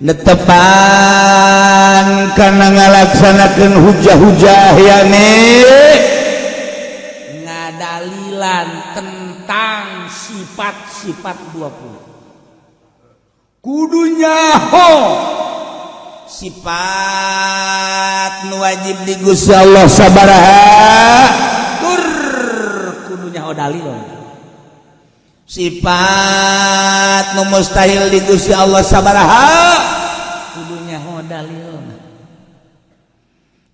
netepan karena ngalaksanakeun hujah-hujah ya ngadalilan tentang sifat-sifat 20 kudunya sifat nu wajib di Gusti Allah sabaraha kudunya dalil sifat nu mustahil di Gusti Allah sabaraha kudunya dalil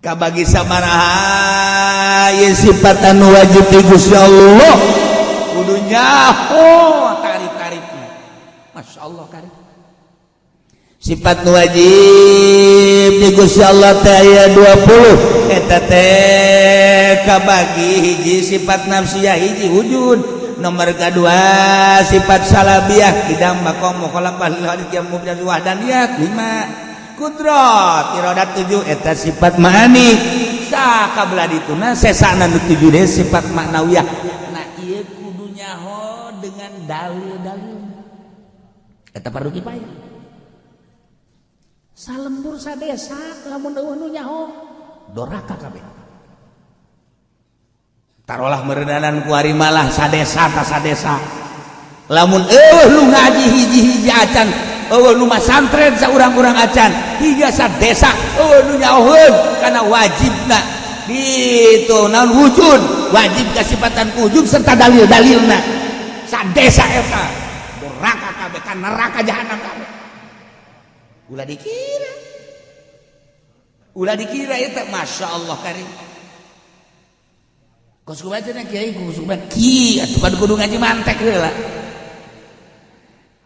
kabagi sabaraha ye sifat anu wajib di Gusti Allah kudunya tarif-tarifnya Masya Allah karif sifat nu wajib di Gusti Allah teh aya 20 eta teh kabagi hiji sifat nafsiyah hiji wujud nomor kedua sifat salabiyah kidam makom mukhalafah lil hadits yang mubtadi wahdaniyat 5 qudrat iradat 7 eta sifat ma'ani sakabla dituna sesana nu 7 teh sifat maknawiyah nah ieu kudunya dengan dalil-dalil eta fardu kifayah salembur sadesa lamun eueuh nu nyaho doraka kabeh tarolah meredanan ku ari malah sadesa ta sadesa lamun eueuh lu ngaji hiji-hiji acan eueuh lu masantren saurang-urang acan higa sadesa eueuh nu nyahoeun kana wajibna ditu naon wujud wajib kasifatan wujud serta dalil-dalilna sadesa eta doraka kabeh ka neraka jahanam kabeh ulah dikira itu Masya Allah karim kos kumaha kiai kusuban ki atuh kudu ngaji mantek heula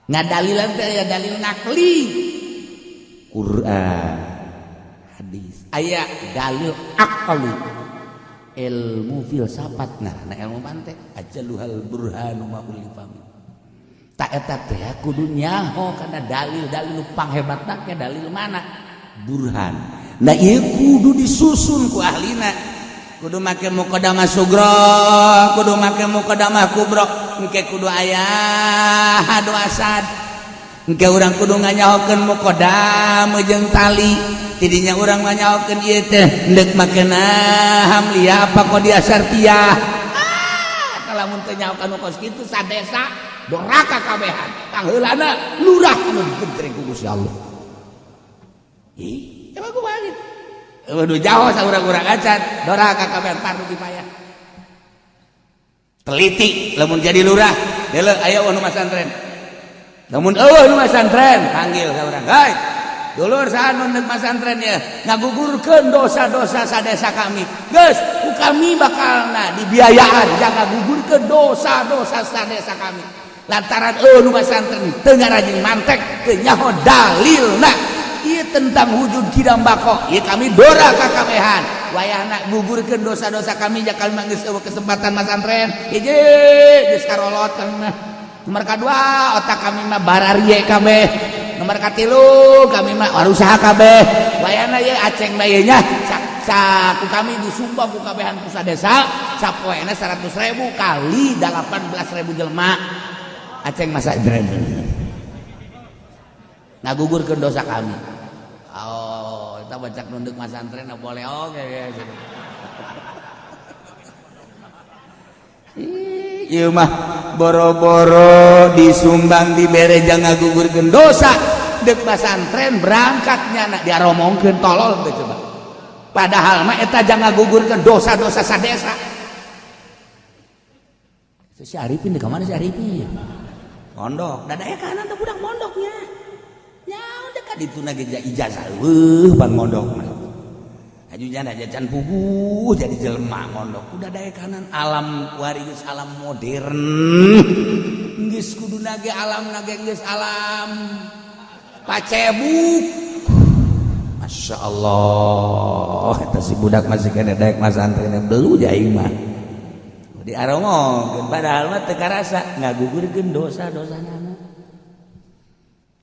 ngadalilan teh ya dalil nakli Quran hadis aya dalil aqli ilmu filsafat nah ilmu mantek ajaluhal burhanu ma ulifami tak eta teh kudu nyaho kana dalil-dalil panghebatna ke dalil mana burhan nah ieu kudu disusun ku ahlina kudu make muqaddamah sugra kudu make muqaddamah kubra engke kudu aya hadu asad engke urang kudu nganyahokeun muqaddam jeung tali tidinya urang nganyahokeun ieu teh endek makena hamliah apa qadiah syartiyah lamun teu nyahokeun kos kitu sadesa doraka kabehan pangheulana lurah anu digentreng ku Gusti Allah ih coba ku balik waduh jauh saurang-urang acan doraka kabehan fardu kifayah teliti lamun jadi lurah deuleu aya nu masantren lamun eueuh nu masantren panggil saurang hei dulur saha nu neuk masantren ya ngagugurkeun dosa-dosa sadesa kami geus ku kami bakalna dibiayaan jangan ngagugurkeun dosa-dosa sadesa kami lantaran nu masantren teu ngarajing mantek teu nyaho dalilna ieu tentang wujud kidam bako ieu kami doraka kabehan wayahna gugurkeun dosa-dosa kami jak kami geus eueuh kesempatan masantren hiji geus karolot kami mah nomor kadua otak kami mah bararie kabeh nomor katilu kami mah warusaha kabeh wayahna ieu aceng bae nya saku kami disumbang ku kabehan pusat desa sapoena 100.000 kali 18.000 jelema aceng masa jeren ngagugurkeun dosa kami oh kita bacak nunduk masantren boleh oke gitu ieu mah boro-boro disumbang dibere jang ngagugurkeun dosa deuk masantren berangkatnya nak diaromongkeun tolol teh coba padahal mah eta jang ngagugurkeun dosa-dosa sadesa si Arifin di kamana si Arifin pondok dadaya kanan teh budak pondoknya nyaho dekat ditu na ijazah pan mondok mah ajunya jajan puguh jadi jelema mondok udah daya kanan alam waris alam modern geus kuduna ge alam nage geus alam pacebuk Masya Allah eta si budak masih kena daek masantren belu jaing mah diaromongkeun padahal mah teu karasa ngagugurkeun dosa-dosana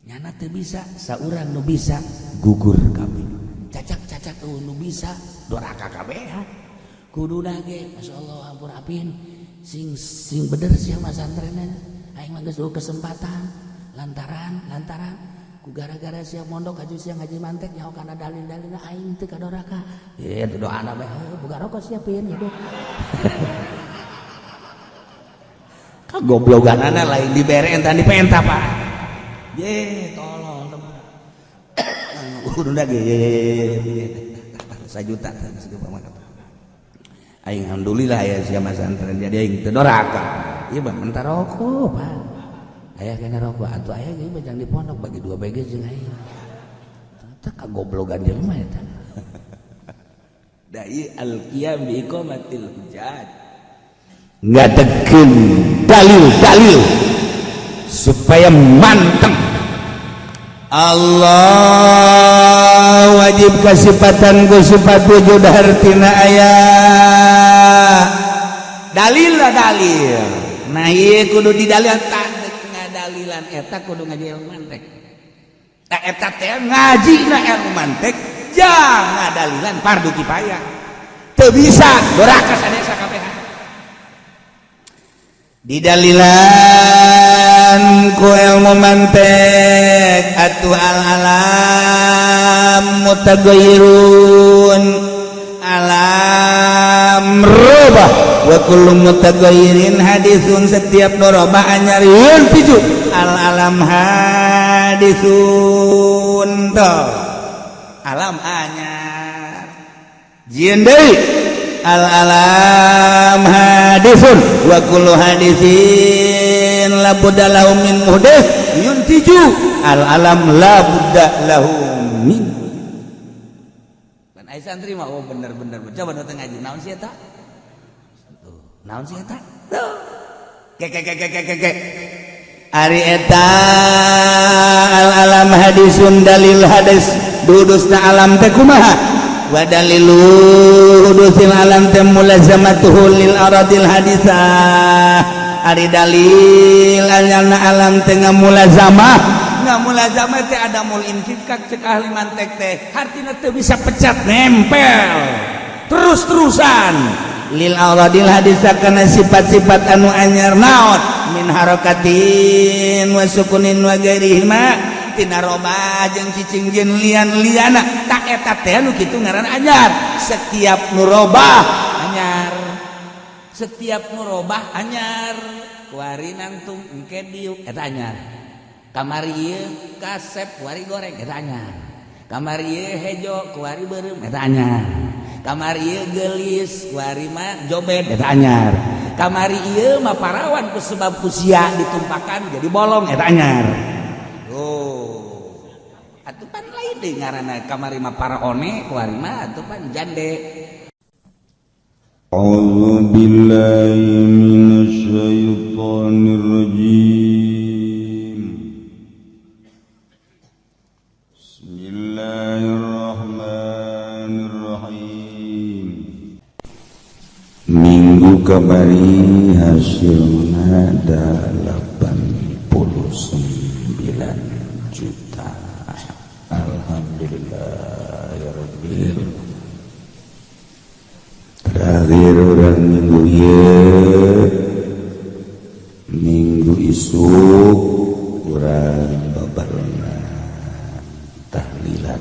nyana teu bisa saurang nu bisa gugur kabeh cacak-cacak nu bisa doraka kabehan kuduna ge masyaallah ampun apin sing bener sih masantrenna aing mah geus kesempatan lantaran gara-gara siap mondok aju siang ngaji mantek nyaho kana dalil-dalilna aing teu kadoraka. Ieu teh doana bae. Boga rokok siapin gitu. Kagobloganana lain dibere entan dipenta Pak. Ye tolong teman. Urang ge 1 juta aing alhamdulillah aya sia masantren jadi aing teu doraka. Ieu mah mentar rokok Pak. Aya kena rokok atuh aya ge bajang di pondok bagi 2 BG jeung aing. Teu kagoblogan jelema eta. Dai al-qiyam bi iqamatil hujjat. Ngadekeun dalil-dalil supaya manteng. Allah wajib kasifatan ku sifat wujud hartina aya dalil lah dalil. Nah ieu kudu didalil tandek ngadalilan eta kudu ngaji ilmu mantek. Nah eta teh ngajina ilmu mantek jang ngadalilan fardu kifayah. Teu bisa doraka sadesa kabeh. Didalilan ku ilmu mantek atu al-alam mutaghayyirun alam robah wa kullu mutaghayyirin hadisun setiap norobah anyar yeun piju al-alam hadisun toh alam anyar jieun deui al-alam hadisun wa kullu hadisin la budda lahu min muhdits yuntiju al-alam la budda lahu min. Dan ai santri mah oh bener-bener coba datang ngaji naon sih eta? Naon sih eta? Ke ari eta al-alam hadisun dalil hadis dudusna alam teh kumaha? Wa dalilu hudusil alam temulazamatuhu lil aradil hadisah ari dalil anyana alam teh ngamulazamah teh ada mul infikak cek ahli mantek teh artina teu bisa pecat nempel terus-terusan lil aradil hadisah kana sifat-sifat anu anyar naon min harakatin wa sukunin wa ghairihima tina robah jeung cicing jeung lian-liana tak eta teh anu kitu ngaran anyar. Setiap nu robah anyar, setiap nu robah anyar. Kuari nangtung engke diuk eta anyar. Kamari ieu kasep kuari goreng eta anyar. Kamari ieu hejo kuari beureum eta anyar. Kamari ieu geulis kuari mah jobed eta anyar. Kamari ieu mah parawan ku sebab kusia ditumpakan jadi bolong eta anyar. Atuh pan lain deui ngaranna kamari mah para one kuari mah atuh pan jande. A'udzu billahi minasy syaithanir rajim. Bismillahirrahmanirrahim. Minggu kamari hasilna 89 juta. Alhamdulillahirabbil. Terakhir orang minggu ieu minggu isuk urang babarengan tahlilan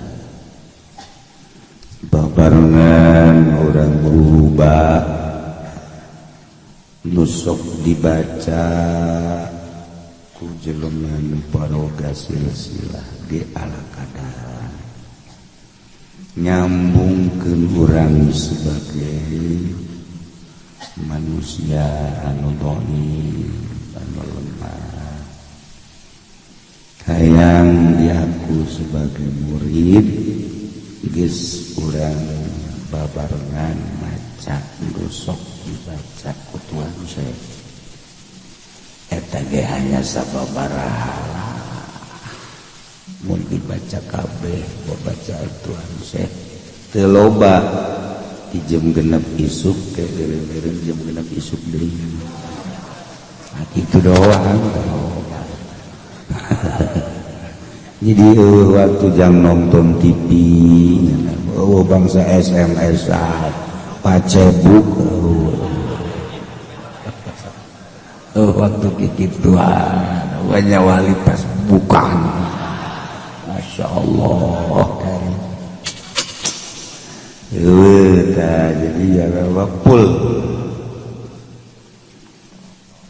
babarengan urang berubah nusok dibaca ku jelema nu paroga silsilah di al-qadar nyambungkeun urang sebagai manusia anu dhaif anu lemah hayang diaku sebagai murid geus urang babarengan maca nusok dibaca ku Tuhan saya eta ge hanya sababaraha mun dibaca kabeh baca Tuhan Syekh teu loba di jam genep isuk ke dereng-dereng jam genep isuk deui nah kitu doang jadi waktu jang nonton TV bangsa SMS-an Facebook waktu kikituan wanya wali pas bukan Masya Allah kan. Jadi ya full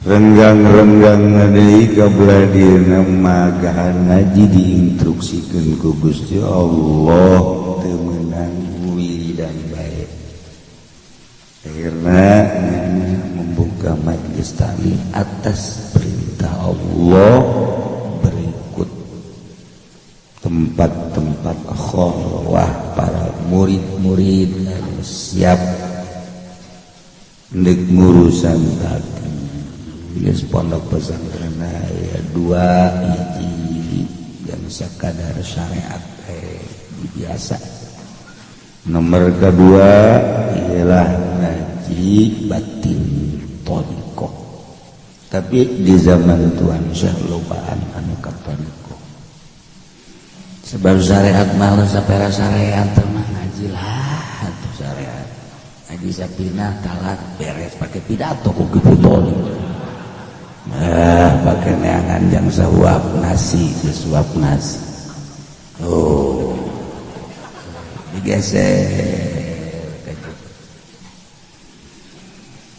renggang-renggang deui kabelah dieuna magahan ngaji diinstruksikeun ku Gusti Allah teu meunang wiridan bae. Karena membuka majelis taklim atas perintah Allah berikut tempat-tempat khalwah para murid-murid siap ndek ngurusan tadi. Geus pondok pesantren aya 2 hiji yang sakadar syariat biasa. Nomor kedua ialah ngaji batin thariqah. Tapi di zaman Tuhan Syekh lobaan anu ka thariqah. Sebab syariat males sapera syariat mah ngaji lah atuh syariat. Ngaji sapina talat beres pakai pidato ku kitu thariqah. Pakai neangan jang sawap nasi sesuap nasi. Oh digeser.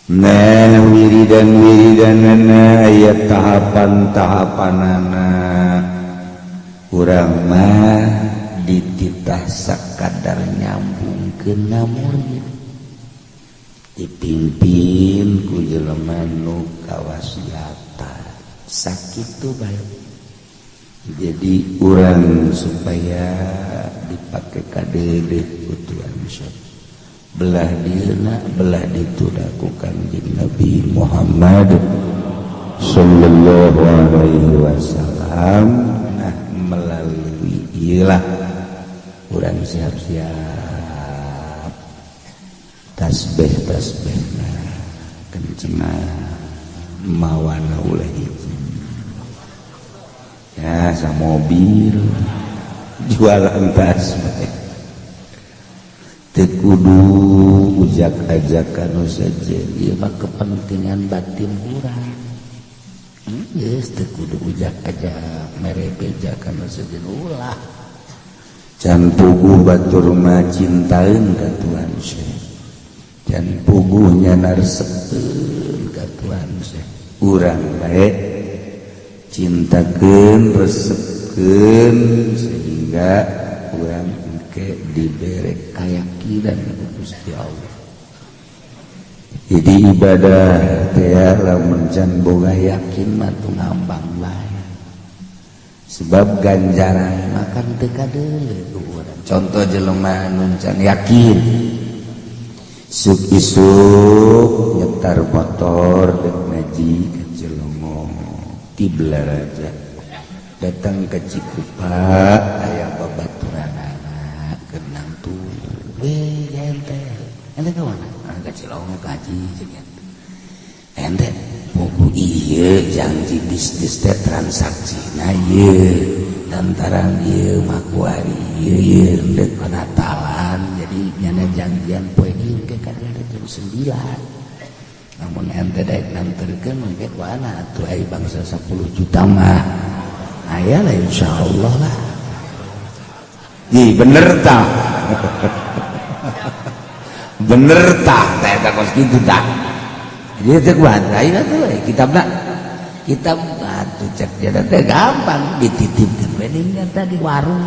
Nah wiridan-wiridanana aya tahapan-tahapanana. Urang mah dititah sakadar nyambungkeun murid. Dipimpin ku jelema nu kawasiatan sakitu bae. Jadi urang supaya dipakai kadede ku Tuhan Syekh. Belah dieuna belah ditu ku Kanjeng Nabi Muhammad sallallahu alaihi wasallam. Nah melalui ieulah urang siap-siap tasbih-tasbihna kencengna mawana ulah hiji ya sa mobil jualan tasbih teu kudu ujak-ajakan nu sejen ieu mah kepentingan batin urang geus teu kudu ujak-ajak mere bejakan nu sejen ulah can puguh batur mah cintaeun ka Tuhan Syekh can puguhnya naresepkeun ka Tuhan Syekh urang bae cintakeun resepkeun sehingga urang engke dibere kayakinan ku Gusti Allah. Jadi ibadah teh lamun can boga yakin mah tu ngambang bae. Sebab ganjaran makan teu kadeuleu urang. Contoh jelema nu can yakin isuk nyetar motor dan ngaji ke Cilongo Tibla Raja datang ke Cikupa aya babaturanana kenang tuh ente ka mana ke Cilongo kaji cenah ente buku ieu janji bisnis teh transaksina ieu lantaran ieu makuari ieu deuk Natalan jadi nyana janjian poe ieu ke kadang jam 9 namun ente daek nanterkeun mangke kuana atuh ai bangsa 10 juta mah aya lah insyaallah lah bener tah bener tah teh ka kos kitu tah jadi teh kuat aya tuh kitabna kitab atuh cek jadi teh gampang dititipkeun we nyata di warung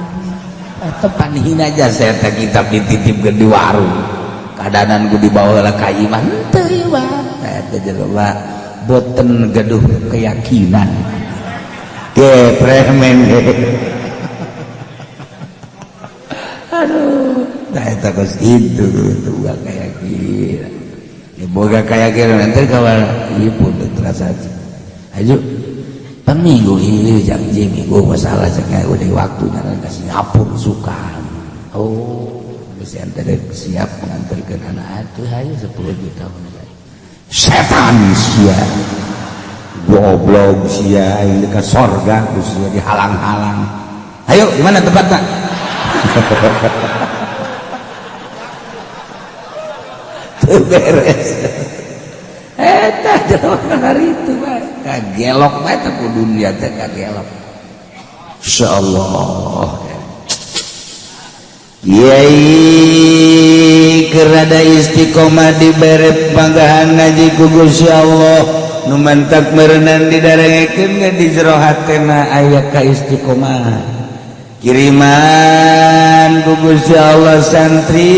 tepan hina aja saya teh kitab dititipkeun di warung kadanan ku dibawa lah ka imah teu imah eta jelema boten gaduh keyakinan ge premen ge aduh nah eta kos kitu tuh keyakinan ya boga keyakinan ente kawan ieu pun terasa ayo paminggu ieu janji minggu masalah cenah udah waktunya ka Singapura sukan oh geus ente siap nganterkeun anak atuh hayu 10 juta setan sia goblok sia aing ka sorga sia dihalang-halang ayo di mana tempatnya teu beres eta jelema hari itu bae kagelok bae teh ku dunia teh kagelok insyaallah Kiai kerada istiqomah diberi panggahan ngaji ku Gusti Allah nu mantap merenang didarengekeun ge di jero hatena aya ka istiqomah kiriman ku Gusti Allah santri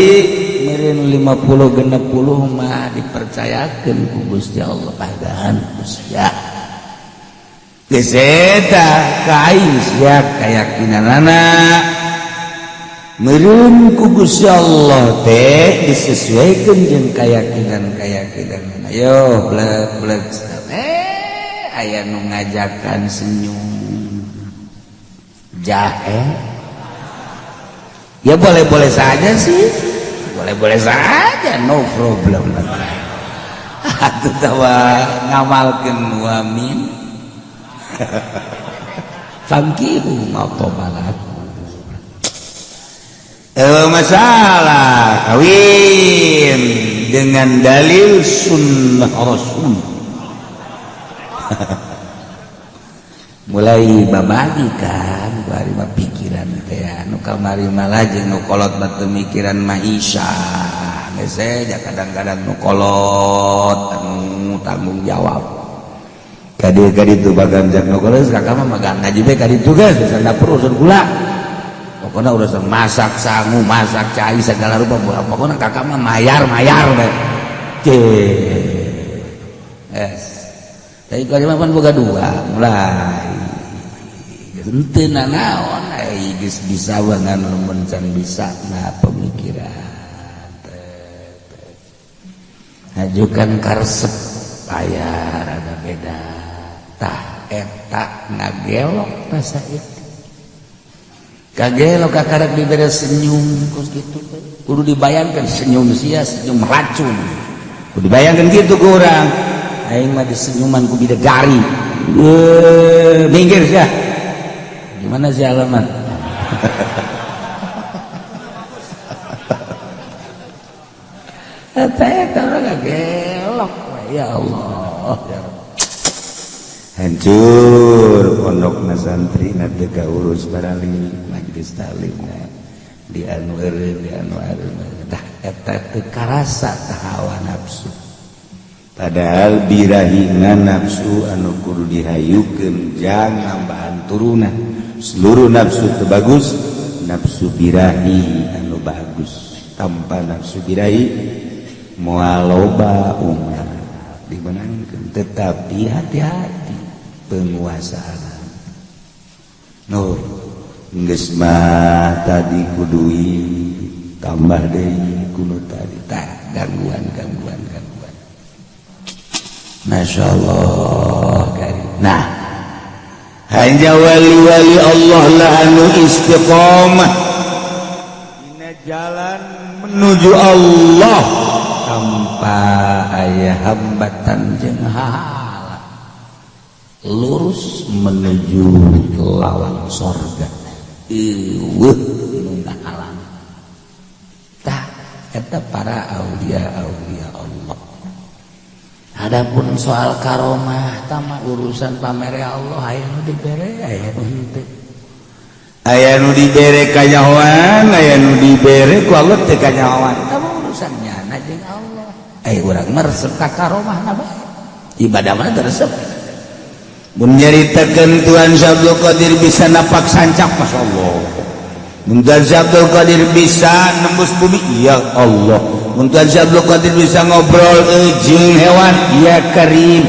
meureun 50 60 mah dipercayakeun ku Gusti Allah panggahan sia geus eta ka aing sia kayakinanana meureun ku Gusti Allah teh disesuaikeun jeung keyakinan ayo blek aya nu ngajakan senyum jahe ya boleh saja sih boleh saja no problem atuh tawa ngamalkeun wamin fangkihu ma tabalak masalah kawin dengan dalil sunnah Rasul mulai babagi kan bari mah pikiran teh anu kamari mah lajeng nu kolot batu mikiran maisha geus kadang-kadang nu kolot anu tanggung jawab kadieu bagan jak nu kolot kakak mah magang ngaji bae kaditu geus dapur urusan gula pokoknya urusan masak sangu masak cai segala rupa pokoknya kakak mah mayar deh yes tapi kalau mah boga dua mulai henteu naon geus bisa bangan lamun can bisa na pemikiran ajukan karesep aya rada beda tah eta ngagelok tasa itu kagelo kakarek diberi senyum kos gitu kudu dibayangkan senyum sia senyum racun kudu dibayangkan gitu ke orang aing mah disenyuman ku bidadari minggir sia gimana sih alamat eta orang kagelok ya Allah ya hancur pondok santri nanti urus barali majelis taklimna di anu dah eta teu karasa tah hawa nafsu padahal birahingan nafsu anu kudu dihayukeun jang nambahan turunan seluruh nafsu teu bagus nafsu birahi anu bagus tanpa nafsu birahi moal loba umat dimenangkeun tetapi hati-hati penguasaan nur geus mah tadi kudui tambah deui kudu tadi tah gangguan masyaallah karim nah hanya wali-wali Allah lah anu istiqomah dina jalan menuju Allah tanpa aya hambatan jeung lurus menuju lawang sorga nu ngahalang tah eta para aulia Allah adapun soal karomah tama urusan pamere Allah aya nu dibere aya nu henteu aya nu dibere kanyahoan aya nu dibere ku Allah teu kanyahoan tama urusannya na jeung Allah urang mah resep ka karomahna bae ibadah mah teu resep menyeritakan Tuhan Abdul Qadir bisa napak sancak Masya Allah Tuhan Abdul Qadir bisa nembus bumi ya Allah Tuhan Abdul Qadir bisa ngobrol jeung hewan ya Karim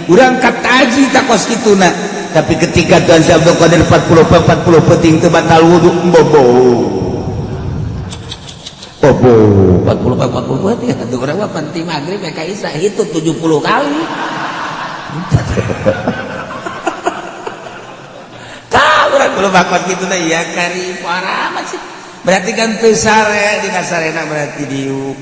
urang kataji takos kituna tapi ketika Tuhan Abdul Qadir 40 peting teu batal wudu bobo 40 peting atuh urang mah penting magrib ka isya hitung 70 kali kalau bakot gitu dah ya Karim amat sih berarti kan teu sare dina sarena berarti diuk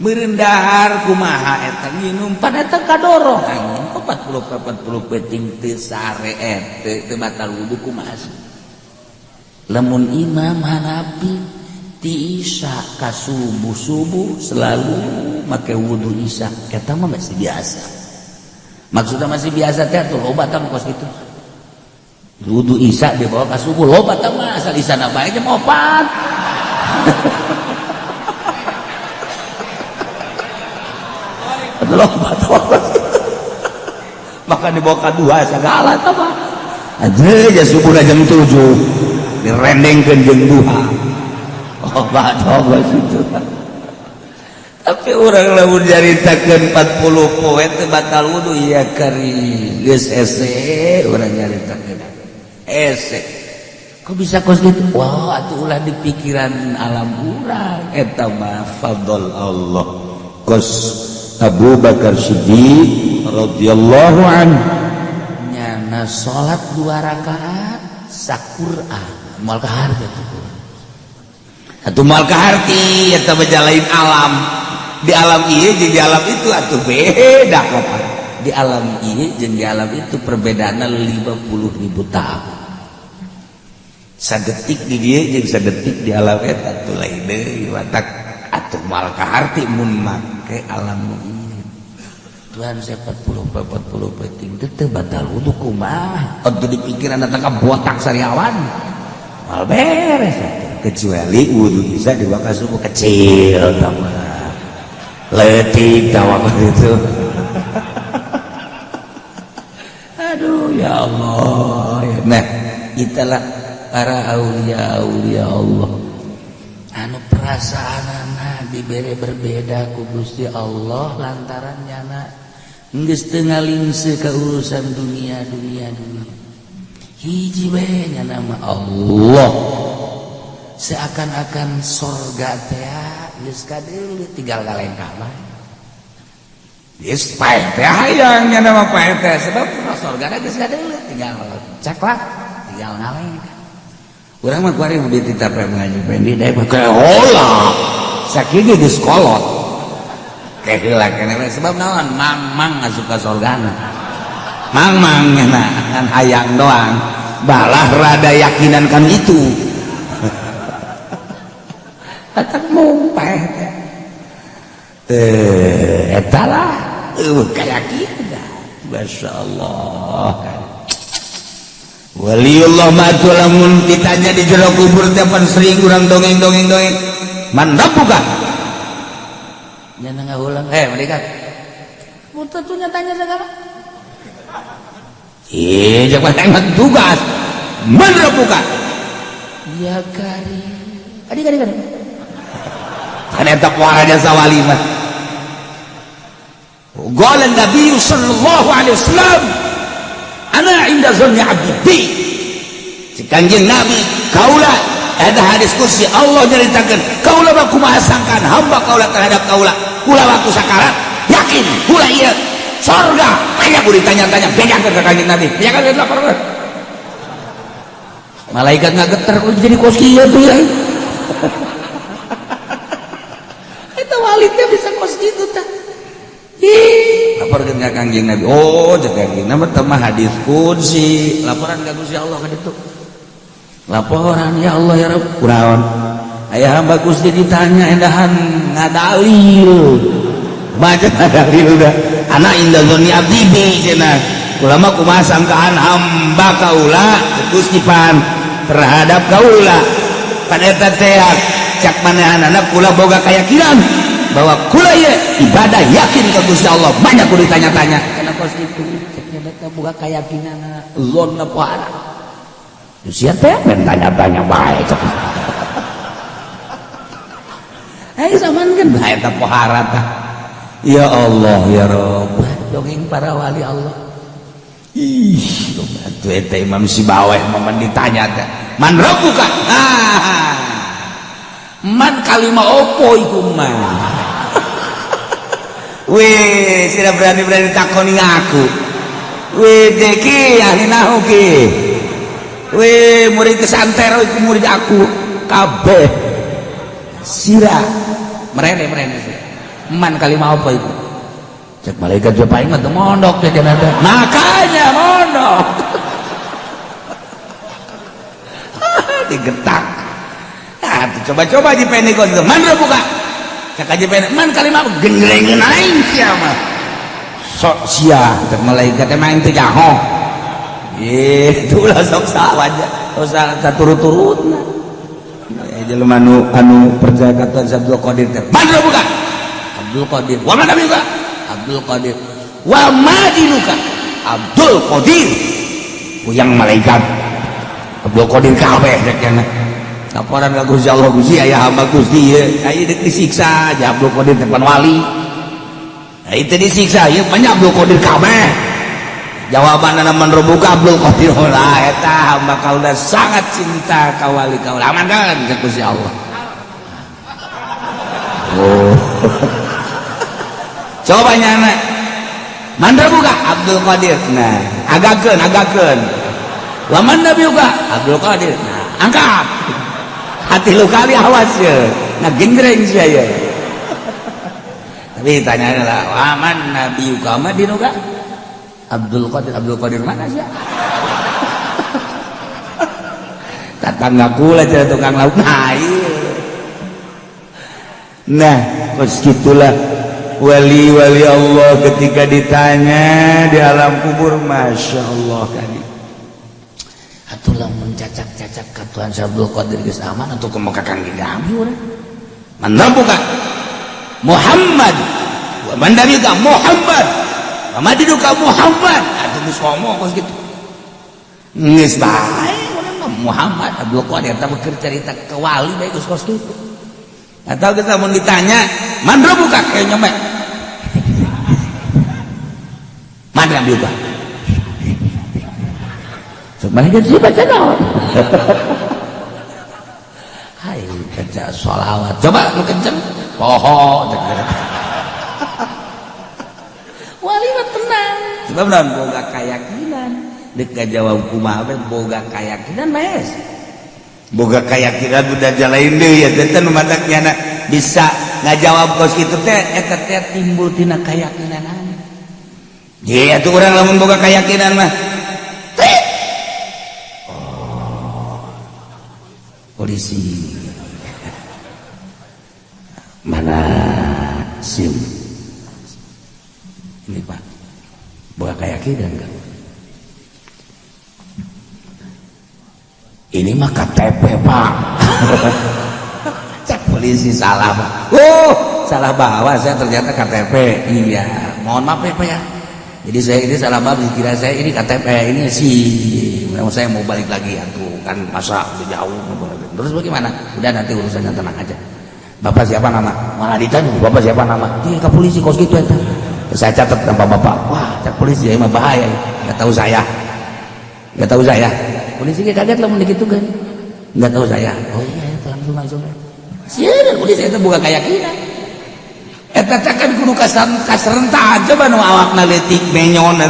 meurendahar kumaha eta nginum pan eta kadorong anjing 40 peting teu sare teu batal wudu kumaha lamun imam Hanafi ti isya ka subuh selalu make wudu isya eta mah masih biasa maksudnya masih biasa teh atuh loba tah kos kitu wudu isya dibawa ke subuh loba tah mah asal isana bae jam 4 loba tobat maka dibawa ke dua segala apa aja subuh jam 7 direndengkeun jeung duha obat itu tapi orang lamun nyaritakeun 40 poe teh batal wudu ya kari geus ese urang nyaritakeun ese kok bisa kos gitu wah atuh ulah di pikiran alam urang eta mah fadl Allah kos Abu Bakar Siddiq radhiyallahu anhu nyana salat 2 rakaat sakur'an moal kaharti atuh moal kaharti eta bejalain alam di alam ieu jeung di alam itu atuh beda kapan di alam ieu jeung di alam itu perbedaanna 50.000 tahun sadetik di dieu jeung sadetik di alam eta atuh lain deui watak atuh moal kaharti mun make alam nu ieu Tuhan saya 40 penting teu batal wudu kumaha atuh di pikiran eta ka botak sariawan moal beres kecuali wudu bisa dibawa ka subuh kecil tambah letik tawa begitu aduh ya Allah nah itulah para aulia Allah anu perasaanana dibere berbeda ku Gusti Allah lantaran nyana geus teu ngalingse ka urusan dunia hiji bae nyana mah Allah seakan-akan sorga teh geus kadeuleu tinggal galengka mah geus pae teh hayang nyana mah pae teh sebab sorga geus kadeuleu tinggal cek lah tinggal ngalengka urang mah kuari di titah ngaji pendi dae mah heula sakitu geus kolot heula keneh sebab naon mang ngasup ka sorgana mang nyana kan hayang doang balah rada yakinan kan itu atak mumpah eta lah keyakinan Masya Allah waliullah matu lamun ditanya di jero kubur tepan sering urang dongeng man rabbuka nyana ngaulang mereka mun teu tanya segala jangan tanya tugas man rabbuka ya karim adik kan eta poaraja sawalimah qala Nabi sallallahu alaihi wasallam ana inda zanni abdi bi Kanjeng Nabi kaula ada hadis kursi Allah nyaritakeun kaula mah kumaha sangkan hamba kaula terhadap kaula kula waktu sakarat yakin kula ieu surga aya kudu ditanya-tanya bejakeun ka Kanjeng Nabi ya kan lapor malaikat ngageter kudu jadi kos kieu tuh ya eta walitnya bisa kos gitu tah laporkeun ka Kanjeng Nabi oh jeung Kanjeng Nabi teh mah hadis kursi laporan ka Gusti Allah ka ditu laporan ya Allah ya Rabb kunaon aya hamba Gusti ditanya endahan ngadalil baca ngadalil udah ana inda zonni abdi bi cenah kula mah kumaha sangkaan hamba kaula Gusti pan terhadap kaula pada eta teh cak manehanana kula boga keyakinan bahwa kula ieu ibadah yakin ka Gusti Allah banyak kudu ditanya-tanya kenapa kitu cek eta boga keyakinan zonna para usia teh ben tanya-tanya bae cek zaman kan eta pohara tah ya Allah ya Rabb dongeng para wali Allah ih atuh eta Imam Sibaweh mah ditanya teh man rabbuka man kalima opo iku mah weh tidak berani takoni ngaku weh deki ahli nahu ki weh murid kesantero iku murid aku kabeh sira merene man kalima opo iku cek malaikat jo paing mah teu mondok teh janata makanya mondok digetak coba-coba di penikon man buka cak aja penik man kalimah genjreng aing sia mah sok sia teh malaikat teh main teh jaho itu lah sok sawaja usah saturut-turutna jelema anu percaya ka Tuhan Abdul Qadir teh mana buka Abdul Qadir wa mana buka Abdul Qadir wa madinuka Abdul Qadir yang malaikat Abdul Qadir kabeh cenah laporan ka Gusti Allah Gusti aya hamba Gusti ieu aya deuk disiksa aja Abdul Qadir teh wali itu disiksa ieu banyak Abdul Qadir kabeh jawabanna man rebuka Abdul Qadir lah eta hamba kaula sangat cinta ka wali kaula aman kan ka Gusti Allah oh coba nyana man rebuka Abdul Qadir nah agakeun laman nabi uga Abdul Qadir nah angkat hati lu kali awas ya ngagenggreng sia ya tapi tanya lah waman nabi uga madinuka Abdul Qadir mana sih? Tetangga kula jadi tukang lauk nah terus gitulah wali-wali Allah ketika ditanya di alam kubur Masya Allah kali atulah mencacak-cacak ke Tuhan Abdul Qadir geus aman untuk kemekakan gini urang mana bukan Muhammad wa mandariga Muhammad Madinuka Muhammad atuh geus ngomong geus kitu geus bae urang Muhammad Abdul Qadir eta keur cerita ke wali bae geus kitu atau kita mun ditanya man rabbuka kayak nyemek man rabbuka sebenarnya sih baca naon hai baca sholawat coba lu kenceng poho wali mah tenang sebab naon boga keyakinan deuk ngajawab kumaha we boga keyakinan mes boga keyakinan udah jalain deui ya teh nu madaknya bisa ngajawab kos kitu teh eta teh timbul tina keyakinan ye atuh urang lamun boga keyakinan mah polisi mana SIM ini Pak boga keyakinan kan ini mah KTP Pak cek polisi salah Pak salah bawa saya ternyata KTP iya mohon maaf ya Pak ya jadi saya ini salah bawa dikira saya ini KTP ini saya mau balik lagi atuh kan masa udah jauh terus bagaimana udah nanti urusannya tenang aja Bapak siapa nama malah ditanya Bapak siapa nama iya ke polisi kos gitu ya saya catat nama Bapak wah cek polisi ya mah bahaya nggak tahu saya polisi kaget lah mau gitu kan nggak tahu saya oh iya itu langsung siapa polisi itu bukan keyakinan eta kan kudu kaserenta aja banu awakna leutik menyon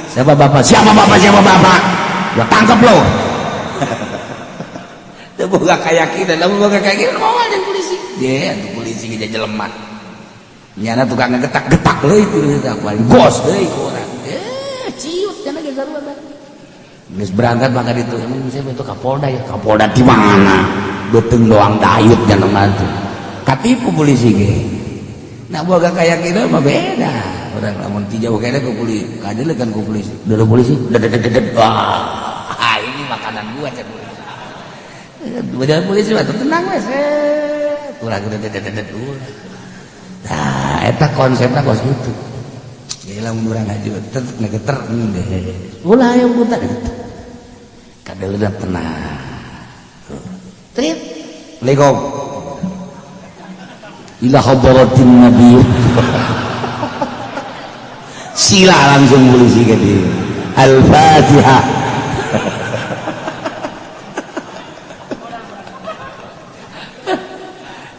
siapa bapak gua tangkap lo itu bukan keyakinan lamun bukan keyakinan mau ada polisi dia polisi kita jelema nyana tukang ngegetak-getak leuy itu bos deui ku urang ciut cenah ge sarua teh geus berangkat maka itu emang saya itu Kapolda ya Kapolda di mana beuteung doang dayut cenah mah tuh katipu polisi ge nah boga keyakinan mah beda urang lamun ti jauh kene ku polisi kadeulekan ku polisi dulu polisi dedet wah ini makanan gua cek polisi bener polisi mah tenang we urang dedet nah eta konsepna kos kitu jadi lamun urang ngaju tetep ngegeter ulah aya buta kadeuleuna tenang trit Assalamualaikum ila hadratin nabi sila langsung polisi ke dia Al-Fatihah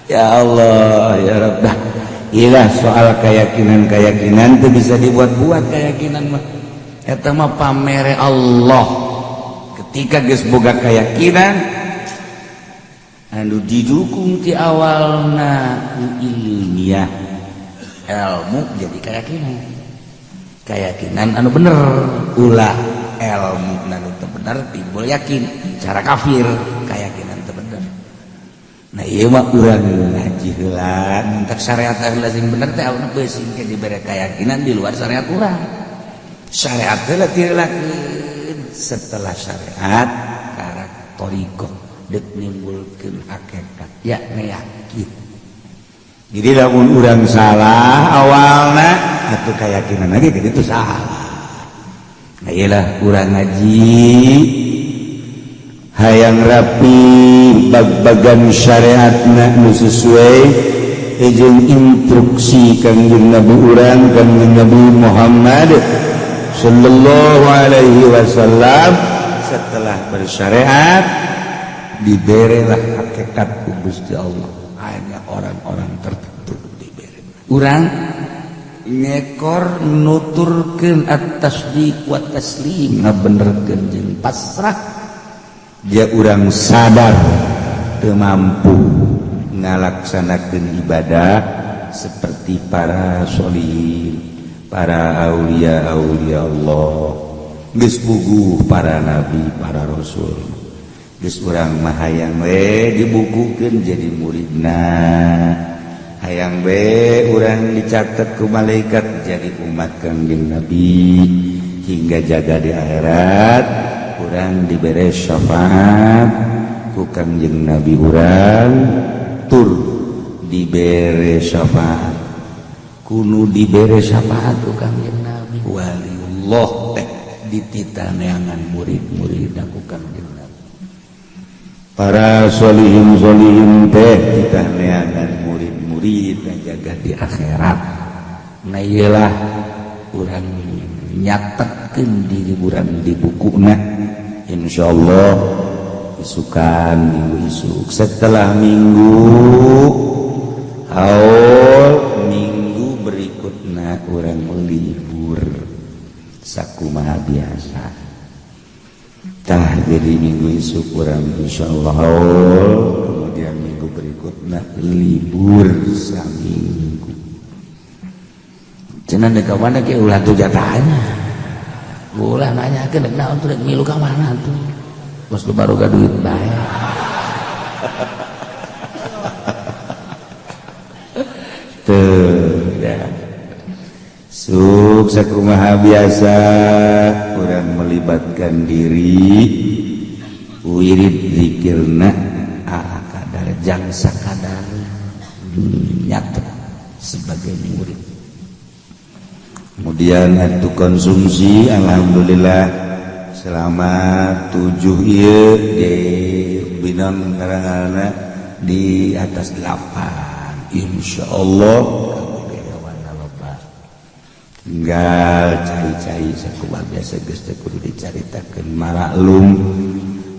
ya Allah ya Rabb ilah soal keyakinan itu bisa dibuat-buat keyakinan mah eta mah pamere Allah ketika geus boga keyakinan anu didukung ti awalna ilmiah ilmu jadi keyakinan anu bener ulah ilmu anu teu bener timbul yakin cara kafir keyakinan teu bener nah ieu mah urang ngaji heula entek syariat heula sing bener teh aweuna beusin ke dibere keyakinan di luar syariat urang syariat heula tilakeun setelah syariat karak thariqah dek nimbulkeun hakikat ya yakin. Jadi lamun urang salah awalna atuh keyakinan lagi gitu salah. Nah iyalah urang ngaji hayang rapi bag-bagan syariatna nu sesuai jeung instruksi kanjeng Nabi urang kanjeng Nabi Muhammad sallallahu alaihi wasallam. Setelah bersyariat diberelah hakikat ku Gusti Allah. Hanya orang-orang tertentu diberi. Urang ngekor nuturkeun at-tasdiq wa taslim ngabenerkeun jeung pasrah. Dia urang sadar teu mampu ngalaksanakeun ibadah seperti para sholihin, para aulia-aulia Allah, geus buguh para nabi, para rasul. Geus urang mah hayang we dibukukeun jadi muridna, hayang we urang dicatet ku malaikat jadi umat kanjeng Nabi hingga jaga di akhirat urang dibere syafaat ku kanjeng Nabi urang tur dibere syafaat kudu dibere syafaat ku kanjeng Nabi waliullah teh dititaneangan murid-murid ku kanjeng Nabi. Para sholihin teh dititaneangan murid-murid dan jaga di akhirat. Nah iyalah urang nyatetkeun diri urang di bukuna insyaallah isukan minggu isuk setelah minggu haul minggu berikutna urang melibur sakumaha biasa. Tah jadi minggu isuk urang insyaallah haul kemudian minggu berikutna libur saminggu. Cenah dek kawana ke ulah tuh jatahnya. Ulah nanyakeun dek naon tuh dek milu ka mana tuh. Bos baru ga duit bae. Tuh ya. Suk sakumaha biasa urang melibatkan diri wirid zikirna kadar jang sakadar nyatet sebagai murid. Kemudian atu konsumsi alhamdulillah selama 7 ieu di binon ngaranna di atas 8 insyaallah tinggal cai-cai sakumaha biasa geus teh kudu dicaritakeun maraklum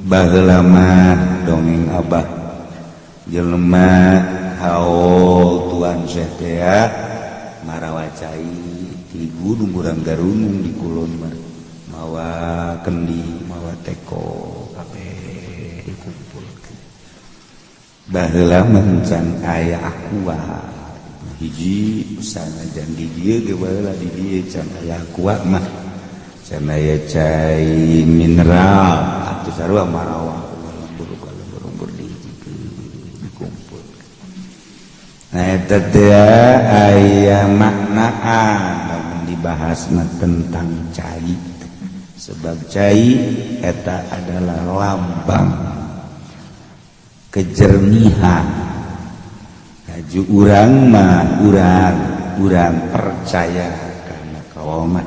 baheula mah dongeng abah jelema haul tuan Syekh teh marawa cai di gunung urang garunung di kulon mah mawa kendi mawa teko kabeh dikumpulkeun baheula mah can aya aqua hiji sanajan di dieu ge baheula di dieu can aya aqua mah can aya cai mineral atuh sarua marawa lembur dikumpul. Nah eta teh aya maknaan dibahas tentang cai sebab cai eta adalah lambang kejernihan. Aju urang mah urang percaya karena kaomat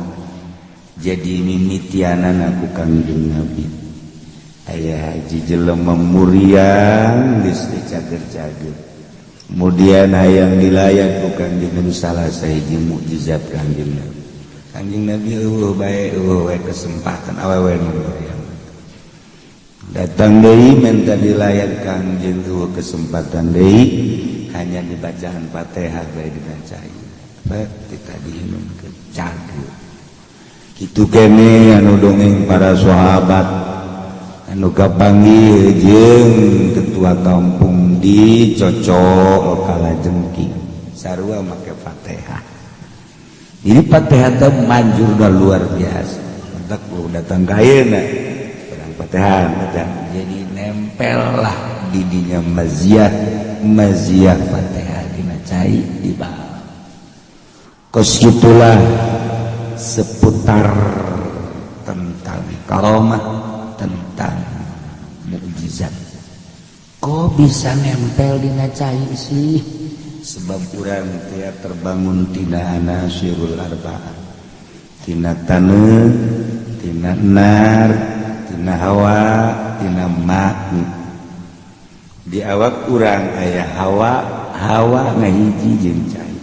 jadi mimitianan aku kanjeng Nabi aya haji jelema muriang geus dicager-cager kemudian hayang dilayan ku kanjeng Nabi salah sahiji mukjizat kanjeng Nabi. Kanjeng Nabi bae we kesempatan awewe nu muriang datang deui minta dilayan kanjeng kesempatan deui hanya dibacaan Fatihah bae dibacai berarti tadi minumkeun cager kitu kene anu dongeng para sahabat anu kapanggih jeung ketua kampung dicocok kalajengking sarua make Fatihah. Jadi Fatihah teh manjurna luar biasa entek datang ka ayeuna perang Fatihah jadi nempel lah di dinya maziah Fatihah dina cai di bawah. Kos itulah seputar tentang karomah, tentang mukjizat kok bisa nempel dina cai sih? Sebab urang teh terbangun tina anasirul arba'ah, tina taneuh, tina nar, tina hawa, tina ma. Di awak urang aya hawa ngahiji jeung cai.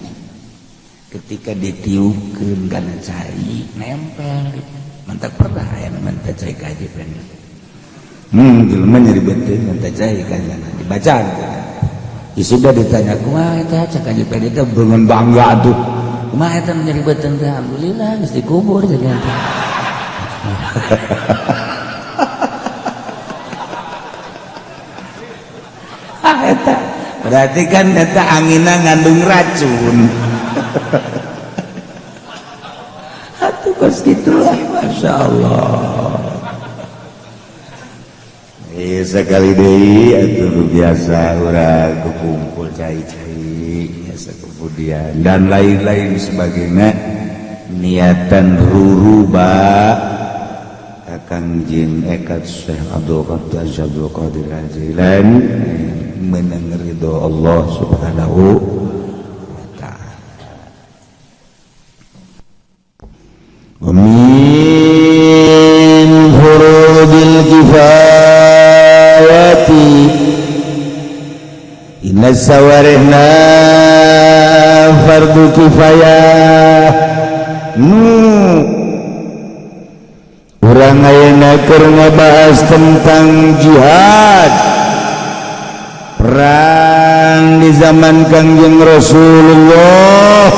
Ketika ditiupkeun kana cai nempel. Mantap pernah aya mantap cai kaji pendek. Jelema nyaribetkeun mantap cai kana dibacaan. Sudah ditanya kumaha eta cai kaji pendek teh beungeun bangga atuh. Kumaha eta nyaribetkeun teh alhamdulillah geus dikubur jadi eta. Eta berarti kan eta angina ngandung racun. Atuh kos gitulah, masya Allah. Sekali deui atuh biasa urang kumpul cai-cai biasa kemudian dan lain-lain sebagainya niatan ruruba Kang Jin Ekat Syekh Abdul Qadir Al-Jilani menang ridho Allah Subhanahu wa ta'ala. Wa min furudil kifayati inna sawarihna fardu kifayah urang ayeuna keur ngabahas tentang jihad perang di zaman Kangjeng Rasulullah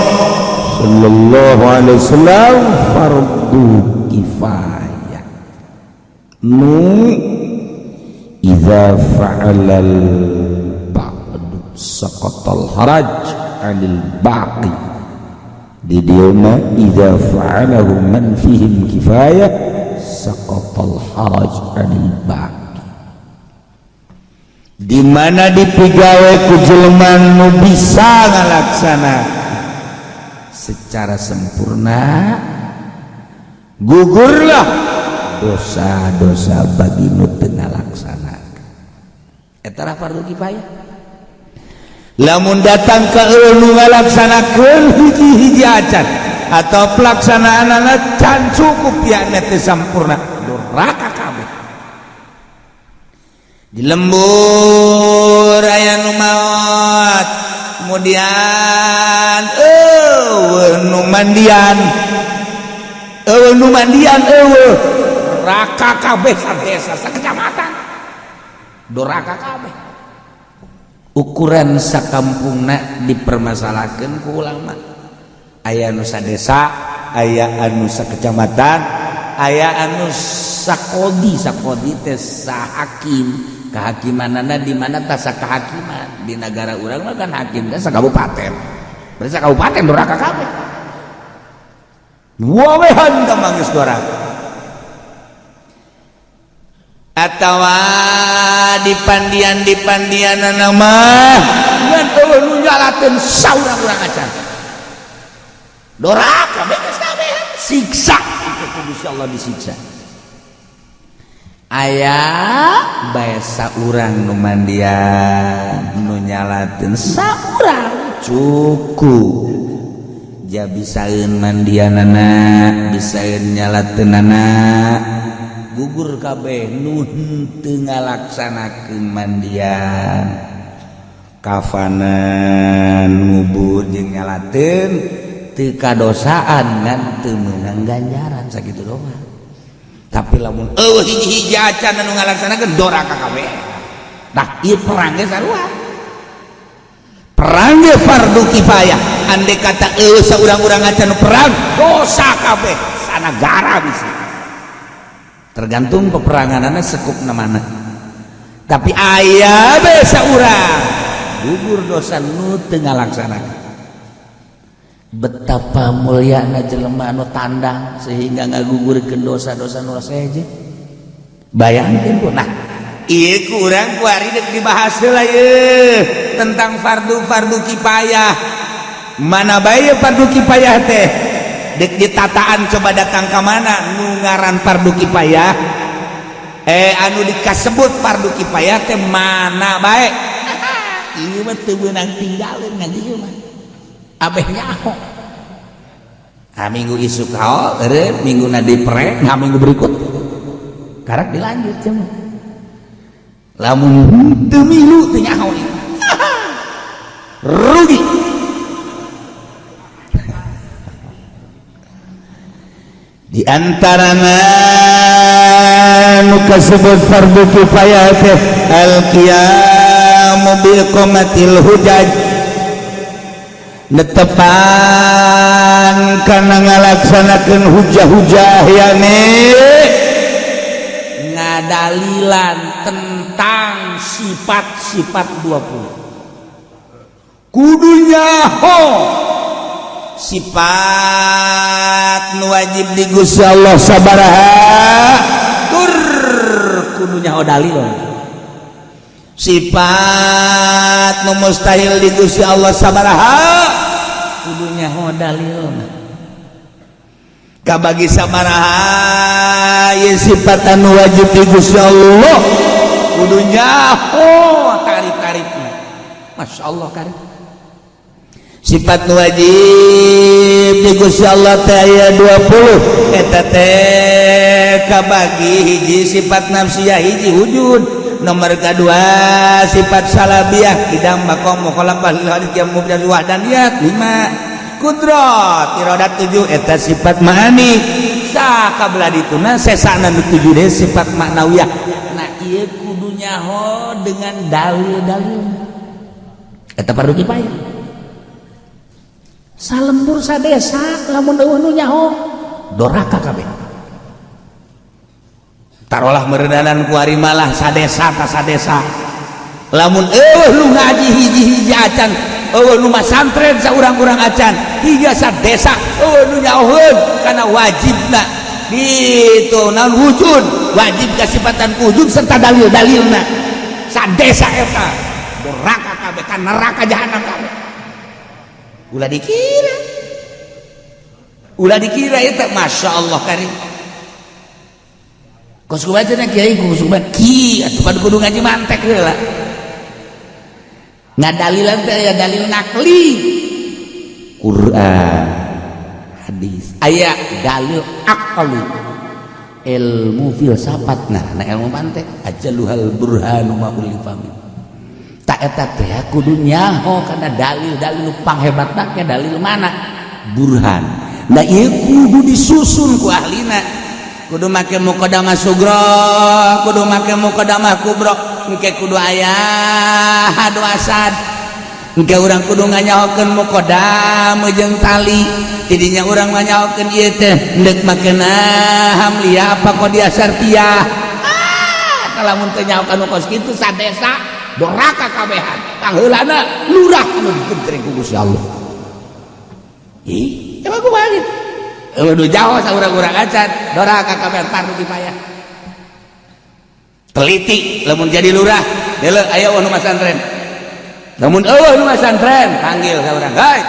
sallallahu alaihi wasallam fardu kifayah idza fa'alal ba'du saqatal haraj 'anil baqi di dieu idza fa'alahu man fihim kifayah saqatal haraj 'anil baqi di mana dipigawe ku jelema nu bisa ngalaksana secara sempurna gugurlah dosa-dosa bagi nu teu ngalaksanakeun eta fardu kifayah. Lamun datang ke nu ngalaksanakeun hiji-hiji acan atau pelaksanaanna can cukup ya teu sampurna durhaka kabeh. Di lembur aya nu maot kemudian nu mandian raka kabeh sadesa sakecamatan durhaka kabeh. Ukuran sakampungna dipermasalahkeun ku ulama. Aya anu sadesa, aya anu sakecamatan, aya anu sakodi teh sahakim. Kehakimanana di mana tah sakahakiman. Di negara urang mah kan hakim teh sakabupaten. Berarti sakabupaten durhaka kabeh. Wawehan ka manggeus durhaka. Atawa di pandian nama ngan eueuh nu nyalakeun saurang-urang acan doraka beres kabeh siksa itu insyaallah disiksa aya bae saurang nu mandian nu nyalakeun saurang cukup ja bisaeun mandianana bisaeun nyalakeunana gugur kabeh nu teu ngalaksanakeun mandian kafanan ngubur jeung nyalateun teu kadosaan ngan teu meunang ganjaran sakitu doang. Tapi lamun eueuh hiji-hiji acan anu ngalaksanakeun doraka kabeh. Tah ieu perang ge sarua. Perang ge fardu kifayah. Andai kata eueuh saurang-urang acan perang dosa kabeh sanagara bisa. Tergantung peperanganana sekupna mana. Tapi aya bae saurang gugur dosa nu teu ngalaksanakeun. Betapa mulyana jelema anu tandang sehingga ngagugurkeun dosa-dosa nu seje. Bayangkeun ku nah ieu ku urang ku ari deuk dibahas heula ieu tentang fardu kifayah. Mana bae fardu kifayah teh? Dek ditataan coba datang ke mana nu ngaran fardu kifayah anu dikasebut fardu kifayah teh mana bae Ieu mah teu beunang tinggalin ngaji ieu mah. Abeh nyaho. minggu isuk hao eureun mingguna diprek minggu berikut Karak dilanjut cenah. lamun teu milu teu nyaho rugi. Di antarana nu kasebut fardu kifayah teh al qiyamu bil qamatil hujaj netepan kana ngalaksanakeun hujah-hujah yane Ngadalilan tentang sifat-sifat 20. kudu nyaho sifat nu wajib di Gusti Allah sabaraha tur Kudu nyaho dalil. sifat nu mustahil di Gusti Allah sabaraha Kudu nyaho dalil. kabagi sabaraha ye sifat anu wajib di Gusti Allah kudu nyaho Tarif-tarifna. Masyaallah karib. sifat nu wajib di Gusti Allah teh aya 20 eta teh kabagi hiji sifat nafsiyah hiji wujud nomor kedua sifat salabiyah idam maqam mukhalafah lil hadits yang mubdan wahdaniyat 5 kudrat iradat 7 eta sifat ma'ani sakabla dituna sesana nu 7 teh sifat maknawiyah. Nah ieu kudu nyaho dengan dalil-dalil. Eta fardu kifayah. Salembur sadesa lamun eueuh nu nyaho doraka kabeh. Tarolah meredanan ku ari malah sadesa ta sadesa lamun eueuh lu ngaji hiji-hiji acan eueuh nu masantren saurang-urang acan higa sadesa eueuh nu nyahoeun kana wajibna ditu naon wujud wajib kasifatan wujud serta dalil-dalilna sadesa eta doraka kabeh ka neraka jahanam kabeh. Ulah dikira itu masya Allah karim Kos kubaca na kiai kos kubaca ki atuh padu kudu ngaji mantek heula. Ngadalilan teh ya dalil nakli. Quran hadis Aya dalil aqli. Ilmu filsafat nah ilmu mantek ajaluhal burhanu ma ulifami. Tak eta teh kudu nyaho kana dalil-dalil panghebatna ke dalil mana? burhan. Nah ieu kudu disusun ku ahlina. Kudu make muqaddamah sugra, kudu make muqaddamah kubra, engke kudu aya hadu asad. Engke urang kudu nganyahokeun muqaddam jeung tali. Tidinya urang nganyahokeun ieu teh endek makena hamliah apa qadiyah syartiyah. Lamun teu nyahokeun kos kitu sadesa doraka kabehan. Pangheulana lurah anu digentreng ku Gusti Allah. Ih, coba ku balik. udah jauh saurang-urang acan doraka kabehan fardu kifayah. Teliti lamun jadi lurah, deuleu aya nu masantren. Lamun eueuh nu masantren, panggil saurang. Hei,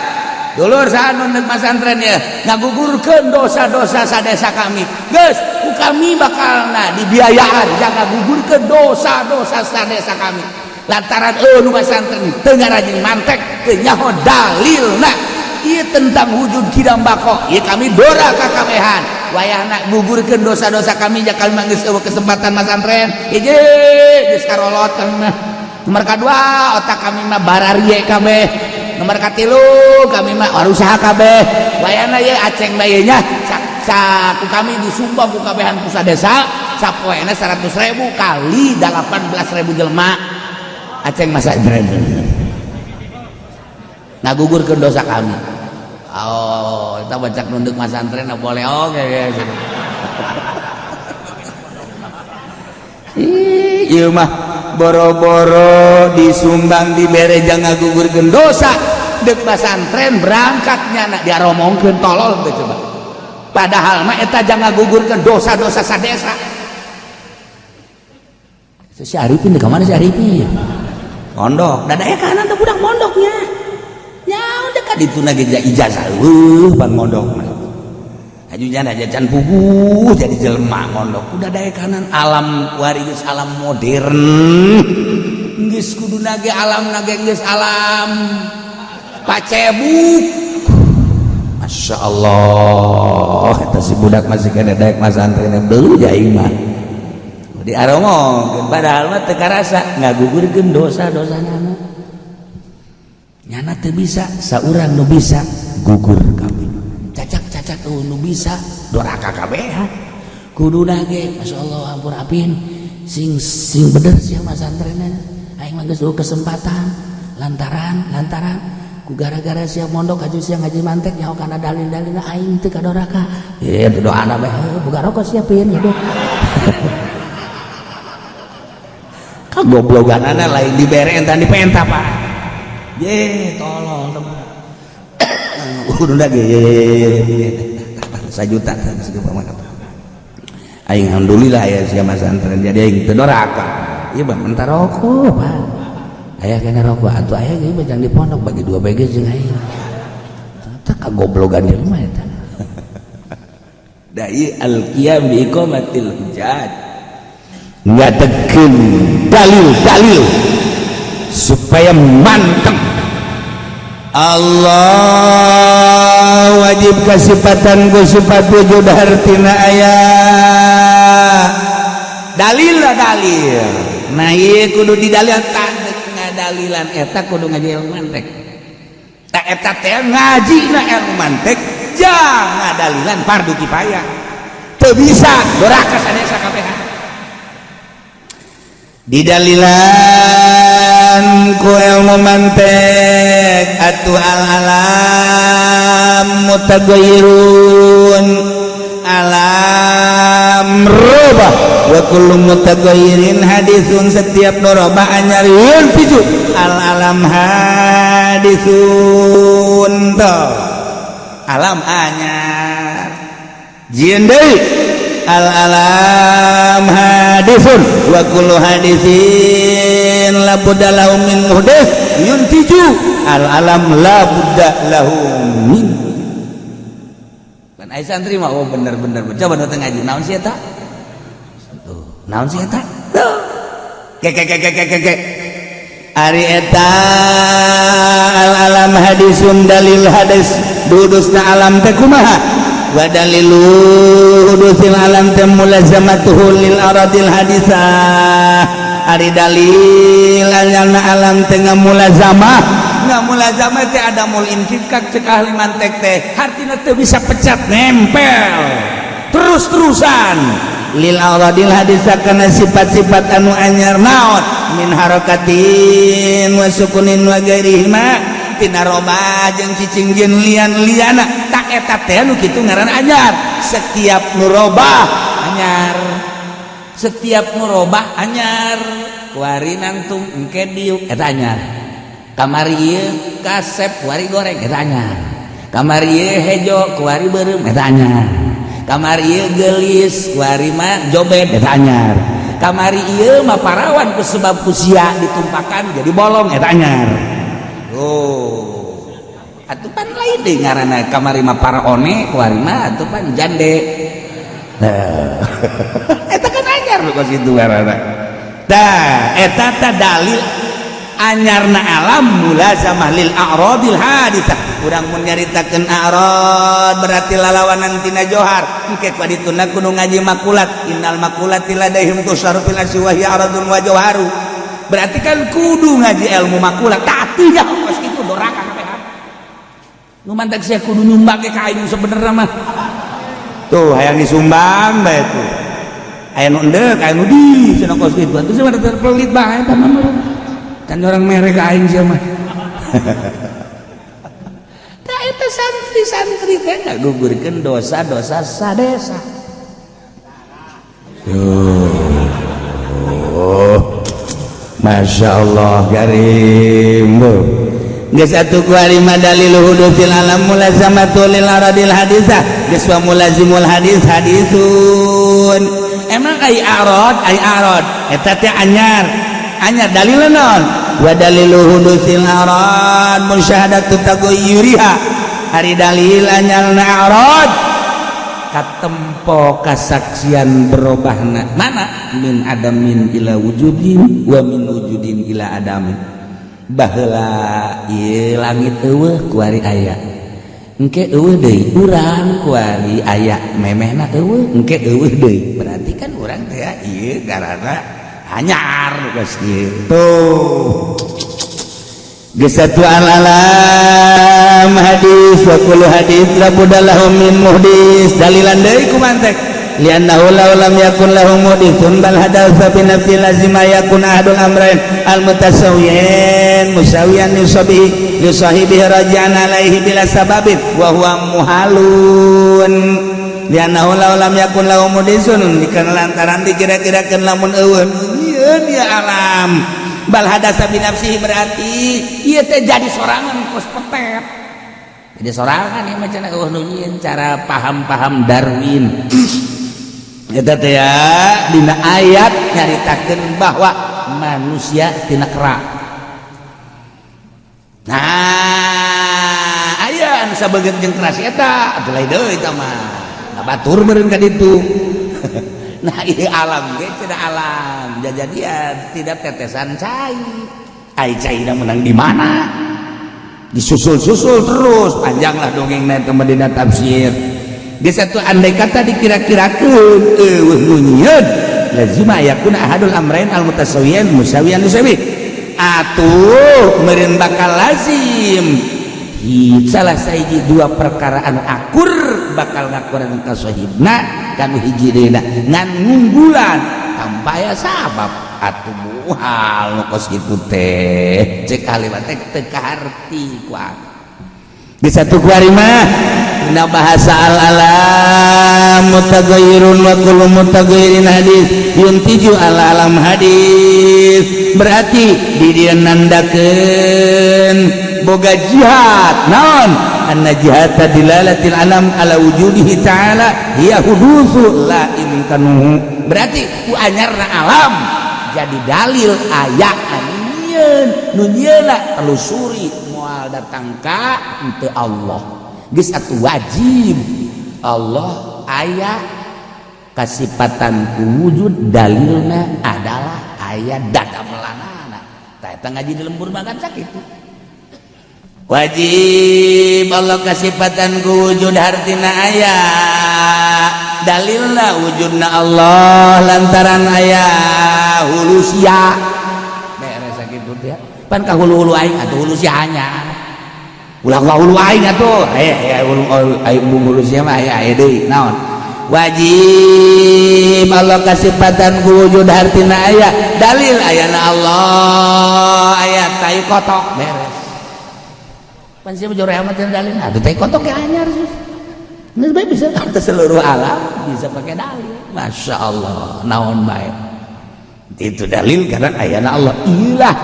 dulur saha nu masantren ya, ngagugurkeun dosa-dosa sadesa kami. Geus, ku kami bakalna dibiayaan jaga gugurkeun dosa-dosa sadesa kami. Lantaran nu masantren teu ngarajin mantek, teu nyaho dalilna. Ieu tentang wujud kidam bako. Ieu kami doraka kabehan. Wayahna gugurkeun dosa-dosa kami jak kami geus eueuh kesempatan masantren. Hiji geus karolot kami mah. Nomor kadua otak kami mah bararie kabeh. Nomor katilu kami mah warusaha kabeh. Wayahna ye aceng bae nya ku kami disumbang ku kabehan pusat desa sapoena 100.000 kali 18.000 jelema. Aceng masa ngagugurkeun dosa kami. Oh, kita baca nunduk masantren boleh oke guys. Ieu mah boro-boro disumbang dibere jang ngagugurkeun dosa deuk masantren berangkatnya nak diaromongkeun tolol teh coba. Padahal mah eta jang ngagugurkeun dosa-dosa sadesa. Si Arifin di kamana si Arifin? Pondok, dadaya kanan teh budak mondoknya. Ya udah kan Dituna ge ijazah pan mondok mah. ajunya jajan puguh jadi jelema mondok udah daya kanan alam waris alam modern geus kuduna ge alam nage geus alam pacebuk. Masya Allah eta si budak masih kena daek masantren beul aing mah diarongongkeun padahal mah teu karasa ngagugurkeun dosa-dosana nyana teu bisa saurang nu bisa gugur kabeh cacak nu bisa doraka kabehan kuduna ge masyaallah ampun apin sing bener sia masantrenna aing mah geus kesempatan lantaran ku gara-gara sia mondok aju sia ngaji mantek nyaho kana dalil-dalilna aing teu kadoraka ye doana bae boga rokok siapin gitu kagobloganana lain dibere entan dipenta Pak ye tolong teman udah ge sajuta aing alhamdulillah ya sia masantren jadi aing teu doraka ieu mah mentar rokok Pak aya kena rokok atuh aya ge bajang di pondok bagi 2 bege jeung aing teu kagoblogan ieu mah eta dai al-qiyam bi iqamatil hujjat ngadekeun dalil supaya manteng Allah wajib kasifatan ku sifat wujud hartina aya dalil nah ieu kudu didalil tandek ngadalilan eta kudu ngaji ilmu mantek tak eta teh ngajina ilmu mantek jang ngadalilan fardu kifayah teu bisa doraka sadesa kabehan didalilan ku ilmu mantek atu al-alam mutaghayyirun alam robah wa kullu mutagayyirin hadisun setiap norobah anyar yun piju al-alam hadisun to alam anyar jieun deui al-alam hadisun wa kullu hadisin la budda lahu min muhdits yun piju al-alam la budda lahu min ai santri mah oh bener-bener coba nu teu ngaji naon sih eta tuh naon sih eta ke ari eta al-alam hadisun dalil hadis dudusna alam teh kumaha wa dalilu hudusil alam teh mulazamatuhu lil aradil hadisah ari dalil anyana alam teh ngamulazamah ngamulazamah teh ada mul infikak cek ahli mantek teh hartina teu bisa pecat nempel terus-terusan lil aradil hadisah kana sifat-sifat anu anyar naon min harakatin wa sukunin wa ghairihima tina robah jeung cicing jeung lian-liana tak eta teh anu kitu ngaran anyar setiap nu robah anyar setiap nu robah anyar kuari nangtung engke diuk eta anyar kamari ieu kasep kuari goreng eta anyar kamari ieu hejo kuari beureum eta anyar kamari ieu geulis kuari mah jobet eta anyar kamari ieu mah parawan ku sebab kusia ditumpakan jadi bolong eta anyar oh atuh pan lain deui ngaranna kamari mah paraone kuari mah atuh pan jande eta kan anyar kos kitu ngaranna tah eta teh dalil anyarna alam mulazamah lil a'radil haditsah urang mun nyaritakeun a'rad berarti lalawanan tina johar engke kadituna kudu ngaji makulat innal makulati ladaihim tusarrufil aswahi a'radun wa jawharu berarti kan kudu ngaji ilmu makulat tapi ya kos kitu doraka kabehan nu mantek sia kudu nyumbang ke ka aing sebenarnya mah tuh hayang disumbang bae tuh aya nu endek aya nu di cenah kos kitu atuh sia terpelit bae eta mah kan orang merek aing sia mah tah eta santri-santri teh ngagugurkeun dosa-dosa sadesa Masya Allah karim geus atuh ku ari madalil hudusil alam mulazamatu lil aradil hadisah geus wa mulazimul hadis hadisun emang ai arad eta teh anyar dalilna naon wa dalilu hudusil arad musyahadatu taghayyuriha hari dalil anyarna arad katempo kasaksian berubahna mana min adamin ila wujudin wa min wujudin ila adamin baheula ieu langit eueuh ku ari aya engke eueuh deui urang ku ari aya memehna eueuh engke eueuh deui berarti kan urang teh ieu garana anyar geus kitu gesatu al-alam hadis wa kullu hadis la budallahu min muhdis dalilan deui ku mantek liannahu law lam yakun lahu muhdithun bal hadatsa bi nafsi lazima yakun ahadul amrayn al-mutasawiyan musawiyan li sahibihi raji'an alaihi bila sababin wa huwa muhalun liannahu law lam yakun lahu muhdithun dikarena lantaran dikira-kirakeun lamun eueun ieu dia alam bal hadasa binafsihi berarti ieu teh jadi sorangan kos petet jadi sorangan ieu mah cenah eueuh nu nyieun cara paham-paham Darwin eta teh ya dina ayat nyaritakeun bahwa manusia tina kera nah aya anu sabeungkeun jeung kera si eta atuh lain deui eta mah ngabatur meureun ka ditu nah ini alam ge cenah alam jajadian tidak tetesan cai ai caina menang di mana disusul-susul terus panjanglah dongengna teh dina tafsir geus atuh andai kata dikira-kirakeun eueuh nu nyieun lazima yakuna ahadul amrayn al mutasawiyan musawiyan usawi atuh meureun bakal lazim salah sahiji dua perkara anu akur bakal ngakuran ka sahibna kanu hiji deuna ngan ngunggulan tanpa aya sabab atuh mual nu kos kitu teh cek kalimat teh teu kaharti ku di satu kuari mah dina bahasa al-alam mutaghayyirun wa kullu mutaghayyirin hadis yuntiju al-alam hadis berarti di dieu nandakeun boga jihad naon anna jihad dilalatil alam ala wujudihi ta'ala hiya hudusu la imkanuhu berarti ku anyarna alam jadi dalil aya anjeun nu nyieula telusuri moal datang ka henteu Allah geus atuh wajib Allah aya kasifatan wujud dalilna adalah aya dadamelanana tah eta ngaji di lembur makan sakitu wajib Allah kasifatan ku wujud hartina aya dalilna wujudna Allah lantaran aya hulu sia beres sakitu teh pan ka hulu-hulu aing atuh hulu sia hanya ulah hulu aing atuh aya hulu aing hulu sia mah aya deui naon wajib Allah kasifatan ku wujud hartina aya dalil ayana Allah aya tai kotok beres pan sia jore amat dalil atuh teh kotok ge anyar sus geus bae bisa ke seluruh alam bisa pakai dalil masyaallah naon bae itu dalil karena ayana Allah ilah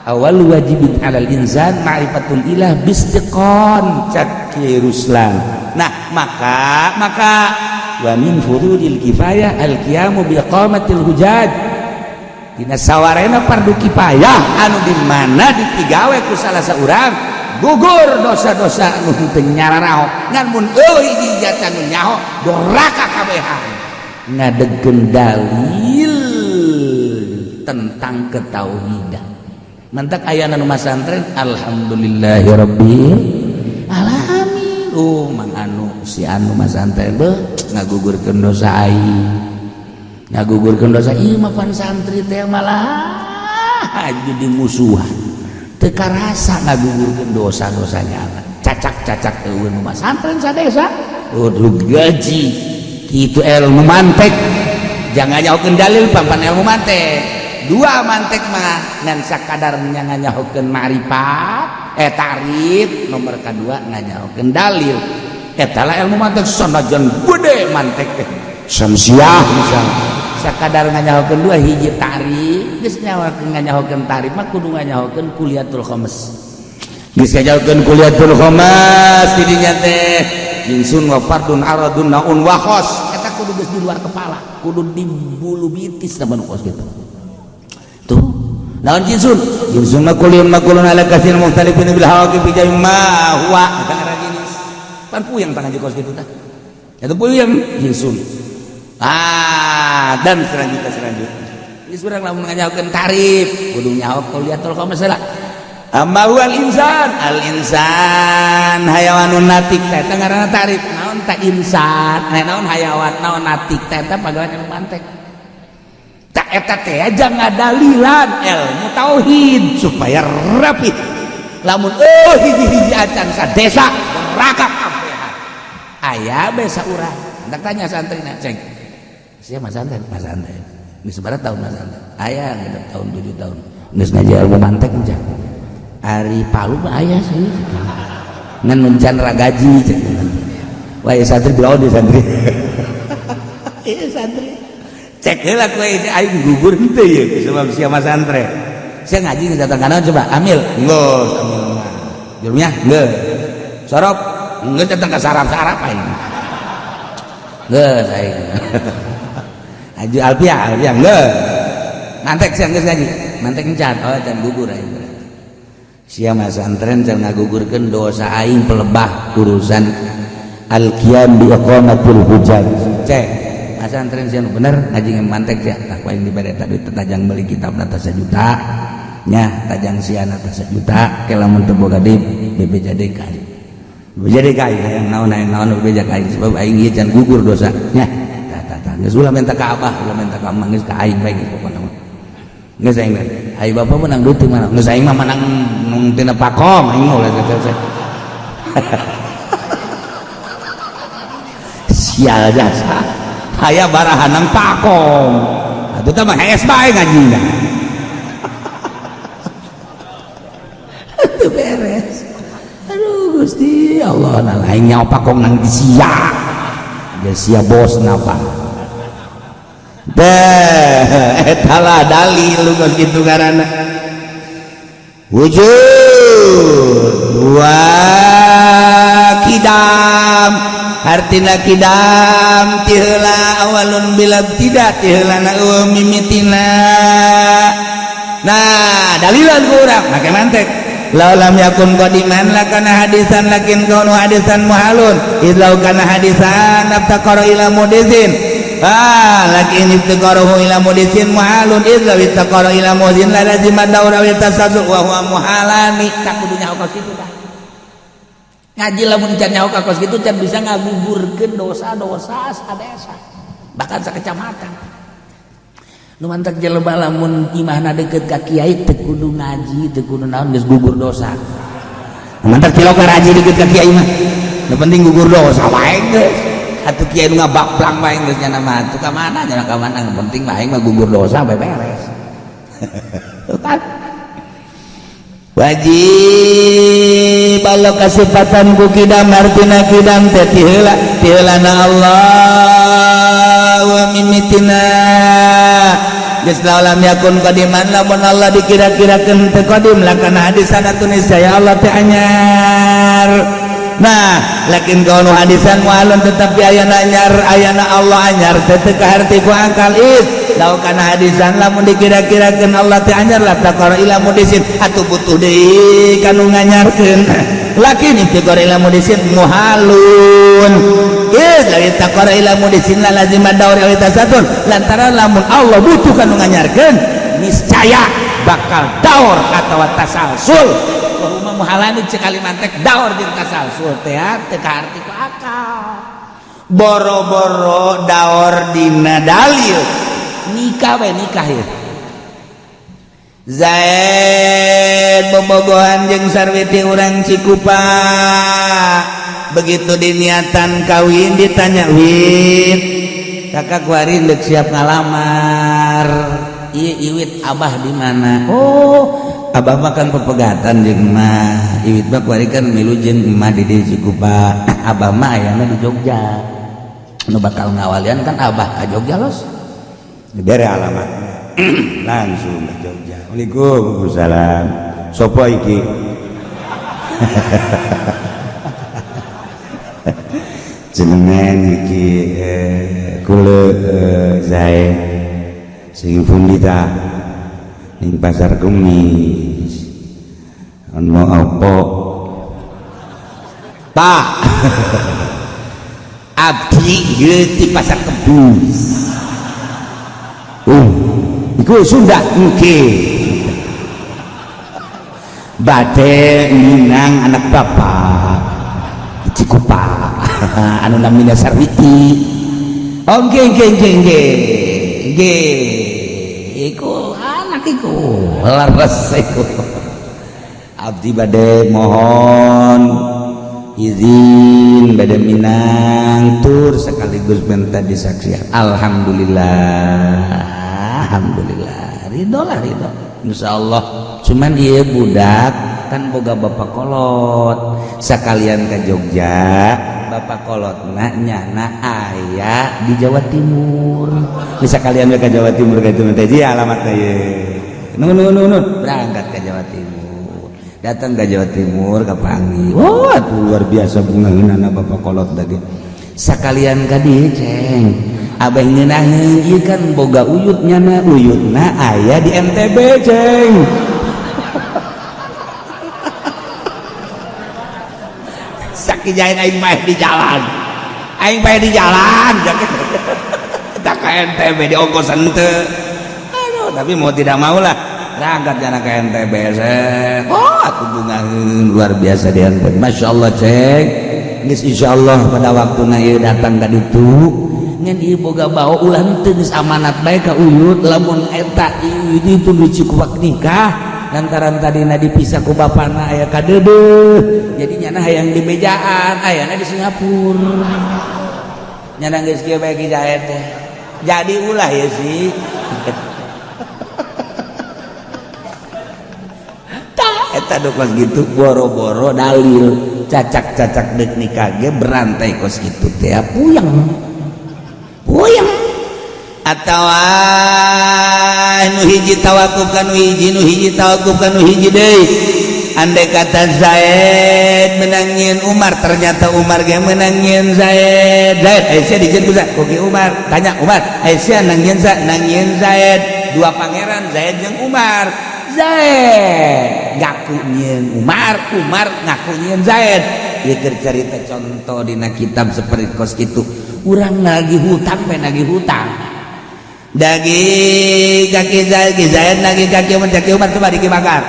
awal wajibin alal insan ma'rifatul ilah bistiqon caki ruslan nah maka wa min furudil kifayah al qiyamu bi iqamatil hujaj dina sawarena fardu kifayah anu di mana dipigawe ku salah saurang gugur dosa-dosa anu teu nyararaho ngan mun eueuh hiji jata nu nyaho doraka kabehan ngadegkeun dalil tentang ketauhidan mantak ayana nu masantren alhamdulillahirabbil alamin mang anu si anu masantren beuh ngagugurkeun dosa aing ngagugurkeun dosa ieu mah pan santri teh malah jadi musuhan teu karasa ngagugurkeun dosa-dosanya cacak-cacak eueuh nu masantren sadesa kudu gaji kitu ilmu mantek jangan nyahokeun dalil pampan ilmu mantek dua mantek mah ngan sakadarnya nganyahokeun ma'rifat tarif nomor kedua nganyahokeun dalil eta lah ilmu mantek sanajan gede mantek teh samsiah misalnya sakadar nganyahokeun dua hiji tarif geus nganyahokeun tarif mah kudu nganyahokeun kuliatul khamas geus nganyahokeun kuliatul khamas di dinya teh jinsun wa fardun aradun naun wa khos eta kudu geus di luar kepala kudu di bulu bitis sama nu kos kitu tuh naon jinsun mah kulun ala kasir mukhtalifin bil hawaqi fi jami ma huwa kana jenis pan puyang tangan jikos kitu tah Itu puyem hisun. Dan selanjutnya ini surang lamun ngajaokeun tarif kudu nyaho kuliatul khamsah. Amma huwal insan hayawanun natik teh ngaranna tarif. Naon ta insan, naon hayawan, naon natik teh pagawean anu mantek. Tak eta teh aja ngadalilan ilmu tauhid supaya rapi. Lamun hiji-hiji acan sa desa rakak kabehan. Aya besa urang. Hendak tanya santrina, ceng. Sia Mas Santren. Geus sabaraha tahun Mas Santren? Aya genep tahun 7 tahun. Geus ngaji ilmu mantek ceng. Ari Palu mah aya sih. Ngan mencan ragaji ceng. Wah, ya santri belaon di santri. Iya santri. Cek heula kowe aing gugur henteu ye sebab sia Mas Santren. Sia ngaji datang kana coba amil. Geus amil mah. Jurumnya geus. Sorop geus datang ka sarap-sarap aing. Geus aing. Aju Alpia geus. Mantek sia geus ngaji. Mantek encan. Oh can gugur aing. Sia Mas Santren can ngagugurkeun dosa aing pelebah urusan al-qiyam bi iqamatil hujjah. Cek Mas Santren sia bener ngaji mantek sia tak aing dibere tadi tajang beli kitab nata 1 juta nya tajang sia nata 1 juta ke lamun teu boga di BPJDK. BPJDK yang naon BPJDK sebab aing ieu can gugur dosa nya. Tah geus ulah minta ka Abah, ulah minta ka Mang geus ka aing bae pokona mah. Geus aing ai bapak menang duit mana? Geus aing mah menang nung tina pakom aing mah ulah teh. Sial jasa. Aya barahanang pakom. Atuh teh mah hees bae ngajina. Atuh beres. Aduh Gusti Allah nah aing nyawa pakom nang sia. Geus sia bosna Pak. Eta lah dalil lu geus kitu ngaranna. Wujud wa kidam artina kidam tiheula awalun bilab tidak tiheulana mimitina. Nah dalilan ku urang make mantek laulam yakun qadiman lakana hadisan lakin kaunu hadisan muhalun idlau kana hadisan abtaqara ila mudizin lakin ibtaqarahu ila mudizin muhalun idlau ibtaqara ila mudizin la lazim daura wa tasadu wa huwa muhalani tak kudu nyaho ka kitu tah. Ngaji lamun can nyaho ka kos kitu can bisa ngagugurkeun dosa-dosa sadesa bahkan sakecamatan. Nu mantek jelema lamun imahna deukeut ka kiai teu kudu ngaji teu kudu naon geus gugur dosa. Mantek cilok ngaji deukeut ka kiai mah nu penting gugur dosa wae geus. Atuh kiai nu ngabakplang wae geus nya mah teu ka mana nya ka mana yang penting mah aing mah gugur dosa bae beres. Wajib Allah kasifatan ku kidam artina kidam teh tiheulana Allah wa mimitina geus lam yakun qadiman lamun Allah dikira-kirakeun teu qadim lakana hadisan atun niscaya Allah teh anyar. Nah lakin kaunu hadisan mualun tetapi ayana anyar ayana Allah anyar teu kaharti ku akal is lau kana hadisan lamun dikira-kirakeun Allah teh anyar la taqara ila mudisin atuh butuh deui kanu nganyarkeun. Lakin taqara ila mudisin muhalun lawi taqara ila mudisin la lazim daur wa tasatun lantaran lamun Allah butuh kanu nganyarkeun niscaya bakal daur atawa tasalsul. Wa muhalani cek kalimantek daur jeung tasalsul teh teu kaharti ku akal. Boro-boro daur dina dalil nikah we nikah ya. Zaid bobogohan jeung sarwiti urang Cikupa begitu diniatan kawin ditanya wit kakak kuari deuk siap ngalamar ieu iwit abah di mana? Oh abah mah kan pepegatan jeung mah iwit mah kuari kan milu jeung emah di Cikupa. Abah mah ayana di Jogja nu bakal ngawalian kan abah ka Jogja los bere alamat langsung ke Jogja. Waalaikumsalam. Sopo iki? Jenengan iki kula Zaid sing fundita ning pasar Kemis. Ono apa? Pak. abdi di pasar kebus. Iku Sunda engke. Bade minang anak bapak Cikupa anu namina Sarwiti. Oke iku anak iku laras iku. Abdi bade mohon izin bade minang tur sekaligus minta disaksikan. Alhamdulillah ridho insyaallah. Cuman iya budak kan boga bapak kolot sekalian ke Jogja. Bapak kolot nyana ayah di Jawa Timur bisa kalian ke Jawa Timur ke itu tadi alamatnya ya nun berangkat ke Jawa Timur, datang ke Jawa Timur ke Panggi. Wah luar biasa bunga anak bapak kolot lagi sekalian ke dia ceng abah ngeunah ieu kan boga uyutnya ayah di NTB ceng. Sakijain aing bae di jalan tak ke NTB di ongkosan teu. Aduh tapi mau tidak mau lah berangkat jana ke NTB atuh bungaheun luar biasa di NTB. Masya Allah ceng geus insyaallah pada waktuna ieu datang ka ditu ngan ieu boga bawa ulah teu geus amanat bae ka uyut lamun eta ieu itu dicikupak nikah lantaran tadina dipisah ku bapana aya kadeudeut jadi nyana hayang di bejaan ayana di Singapura nyana geus kieu bae ki jaet teh jadi ulah ya sih eta dokos gitu boro-boro dalil cacak-cacak deuk nikah ge berantai kos kitu teh puyeng atawa nu hiji tawakuf kanu hiji tawakuf kanu hiji deui andai kata Zaid menangin Umar ternyata Umar ge menangin Zaid Aisyah dijeun ku Umar tanya Umar Aisyah nangin Zaid dua pangeran Zaid jeung Umar Zaid ngaku nyieun Umar ngaku nyieun Zaid ieu keur carita contoh dina kitab seperti kos kitu urang nagih hutang dagi kaki Zaid nagih kaki Umar coba dikibakar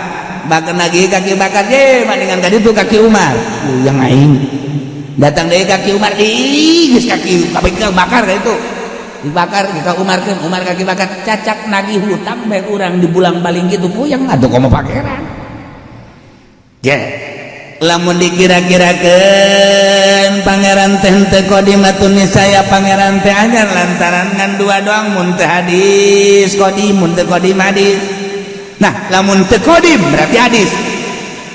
bakar nagih kaki bakar ye mandingan tadi tuh kaki Umar yang aing datang dari kaki Umar geus kaki bakar ka itu dibakar ka Umar kaki bakar cacak nagih hutang bae urang dibulang baling gitu puyeng atuh komo pakeran lamun dikira-kirakeun pangeran teh teu qodimatun saya pangeran teh anyar lantaran ngan dua doang mun teu hadis qodim mun teu qodim hadis. Nah lamun teu qodim berarti hadis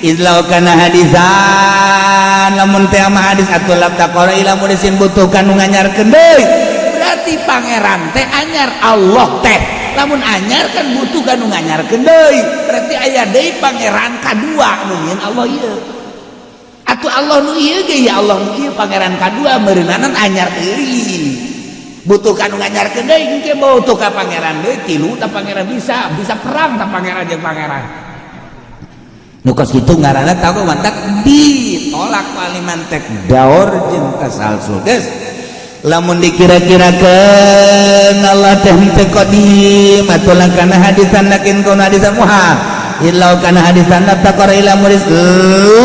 idlau kana hadisan lamun teh mah hadis atuh lab taqora lamun disin butuhkan nu nganyarkeun deui berarti pangeran teh anyar Allah teh lamun anyar kan butuh kan nu nganyarkeun deui berarti aya deui pangeran kadua nu nyieun Allah ieu atuh Allah nu ieu ge ya Allah nu ieu pangeran kadua meureunanan anyar deui butuh kan nu nganyarkeun deui engke butuh ka pangeran deui tilu tah pangeran bisa perang tah pangeran jeung pangeran nu kos kitu ngaranna tahu mantak ditolak kaliman tek daur jeung tasalsul geus lamun dikira-kirakeun Allah teh teu qadim atuh kana hadisan lakin kun hadisan muha illau kana hadisan taqara ila muris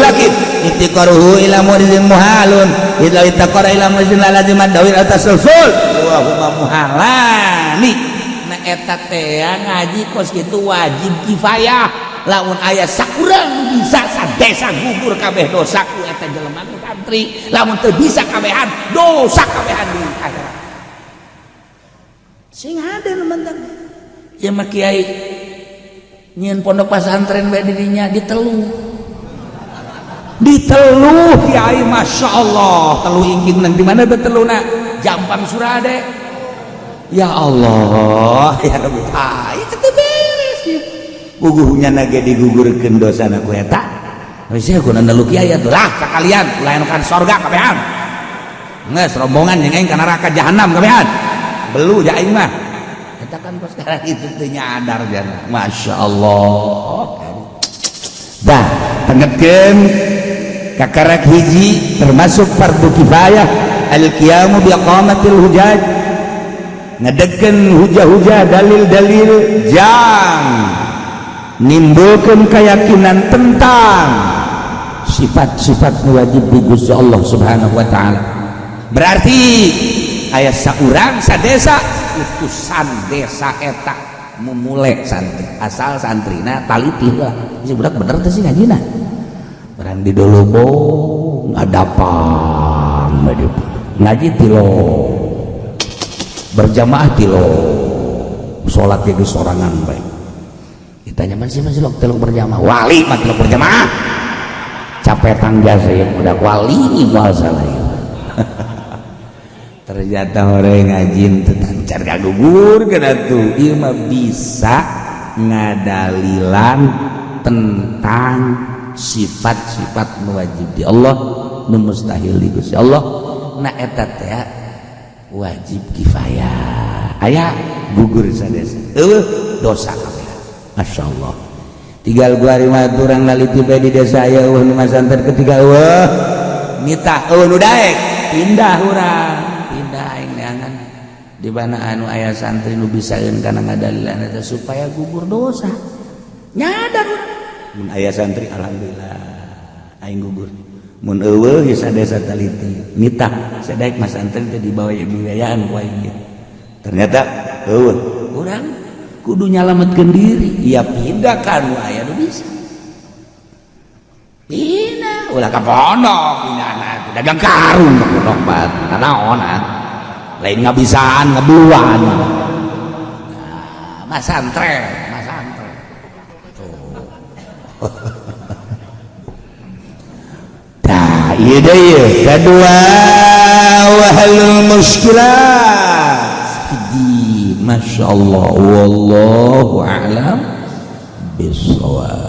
lakin ittiqaruhu ila murizin muhalun idza ittaqara ila murizin lazim dawil atasulsul wa huma muhalani na eta teh ngaji kos kitu wajib kifayah lamun aya sakurang bisa sadesa gugur kabeh dosa ku eta jelema ku santri lamun teu bisa kabehan dosa kabehan di akhirat sing ada mantan ya mah kiai nyieun pondok pesantren bae dirinya diteluh kiai masya Allah teluh ingging nang di mana beteluna Jampang Surade ya Allah ya Rabbi itu beres ya puguhnya nage digugurkeun dosana ku eta wis ya kuna neluh kiai atuh lah sakalian lain kan surga kabehan geus rombongan jeung aing ka neraka jahanam kabehan belu ja aing mah eta kan pas sekarang itu teu nyadar jana masya Allah dah tengetkeun kakarak hiji termasuk fardu kifayah al-qiyamu biqamatil hujaj ngadegkeun hujah-hujah dalil-dalil jang nimbulkeun keyakinan tentang sifat-sifat wajib di Gusti Allah Subhanahu wa taala. Berarti aya saurang sadesa utusan desa eta memulai santri asal santrina taliti lah si budak bener teh sih ngajina barang di dolobo ngadapan ngaji tilo berjamaah tilo sholat jadi sorangan baik kita nyaman sih masih lok teluk berjamaah wali mah teluk berjamaah capetan jasa yang udah wali mual salah ternyata orang ngajin tertancar kagugur kena tuh ieu mah bisa ngadalilan tentang sifat-sifat wajib di Allah nu mustahil di Gusti Allah na eta teh wajib kifayah aya gugur sadesa dosa kabeh masyaallah tinggal guari mah urang laliti bae di desa aya eueuh nu masanter ketiga eueuh nitah eueuh nu daek pindah urang di mana anu aya santri nu bisaeun kana ngadalilan eta supaya gugur dosa nyadar mun aya santri alhamdulillah aing gugur mun eueuh geus sadesa taliti nitah sadaek mas santri teh dibawa biayaan ku aing ternyata eueuh urang kudu nyalametkeun diri ya pindah ka anu aya nu bisa pindah ulah ka pondok pindahna dagang karung ka pondok bat naonan lain ngabisaan ngebeluan mas santren tuh dah iya deh ya kedua wahalul muskilat masya Allah wallahu a'lam bisawab.